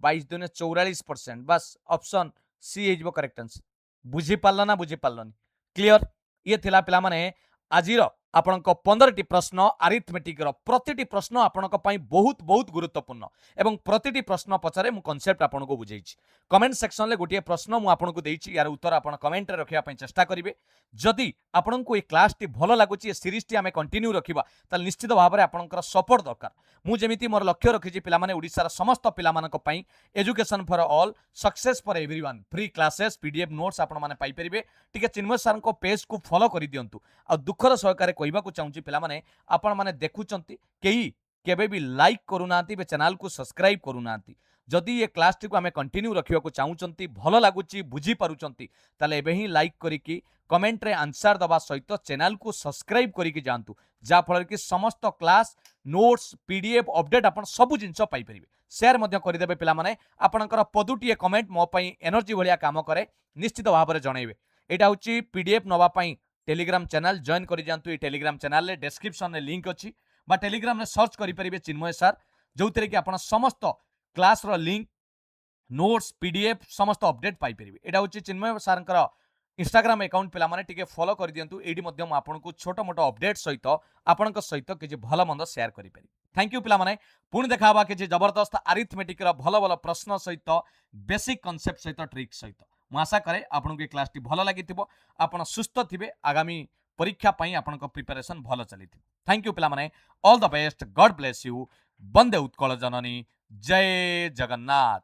22 दुने 44% बस ऑप्शन सी हेजबो करेक्ट आंसर बुझी पाल्ला ना बुझी पाल्लनी क्लियर ये थिला पिला माने आजिर आपणक 15टी प्रश्न आरिथमेटिक प्रतिटी प्रश्न आपणक पई बहुत बहुत गुरुत्वपूर्ण एवं प्रतिटी प्रश्न पछरे मु कांसेप्ट आपनको बुझेइछि कमेंट सेक्शन ले गोटिए प्रश्न मु आपनको देइछि यार उत्तर आपण कमेंट रे रखिया पई चेष्टा करिवे जदि आपनको ए क्लास टी भलो लागुछि ए सीरीज टी हमें कंटिन्यू रखिबा त निश्चित भाबरे आपनकर सपोर्ट दरकार मु जेमिति मोर लक्ष्य रखिछि पिला माने ओडिसा रा समस्त पिला मानक पई education for all success for everyone free classes PDF notes आपण माने पाई परिबे टिके चिन्मय सर को पेज को फॉलो करि दियंतु आ दुखर सहकारे कहबाकू चाहूँगी पिला माने आपण माने देखुचंती केही केबे भी लाइक करूनांती बे चैनल को सब्सक्राइब करूनांती जदि ये क्लास टी को हमें कंटिन्यू रखिया को चाहूचंती भलो लागुची बुझी पारुचंती ताले एबे ही लाइक करिकी कमेंट रे आंसर दबा सहित चैनल को सब्सक्राइब करिकी जानतु जा फल कि समस्त क्लास नोट्स पीडीएफ अपडेट आपण सब जिंस पाई परिबे शेयर मध्य करि देबे पिला माने आपणकर पदुटिए कमेंट मो पई एनर्जी भलिया काम करे निश्चित भाबरे जणैबे एटा होची पीडीएफ नवा पई टेलीग्राम चैनल जॉइन करि जानतु ए टेलीग्राम चैनल ले डिस्क्रिप्शन में लिंक अछि बा टेलीग्राम में सर्च करि परिबे चिन्मय सर जोतरे कि आपण समस्त क्लास रो लिंक नोट्स पीडीएफ समस्त अपडेट पाई परिबे एटा होची चिन्मय सरकर इंस्टाग्राम अकाउंट पिला माने टिके फॉलो करि दियंतु एडी मध्यम आपण को छोटो मोटो अपडेट सहित आपण को सहित कि भलो मंद शेयर करि परिबे थैंक यू पिला माने पुणी देखाबा कि जबरदस्त अरिथमेटिक रो भलो भलो प्रश्न सहित बेसिक कांसेप्ट सहित ट्रिक सहित मु आशा करे आपन के क्लास टी भलो लागिथिबो आपण सुस्थ थिबे आगामी परीक्षा पई आपण को प्रिपरेशन भलो चलिथि थैंक यू पिला माने all the best god bless you Vande Utkal Janani Jai Jagannath.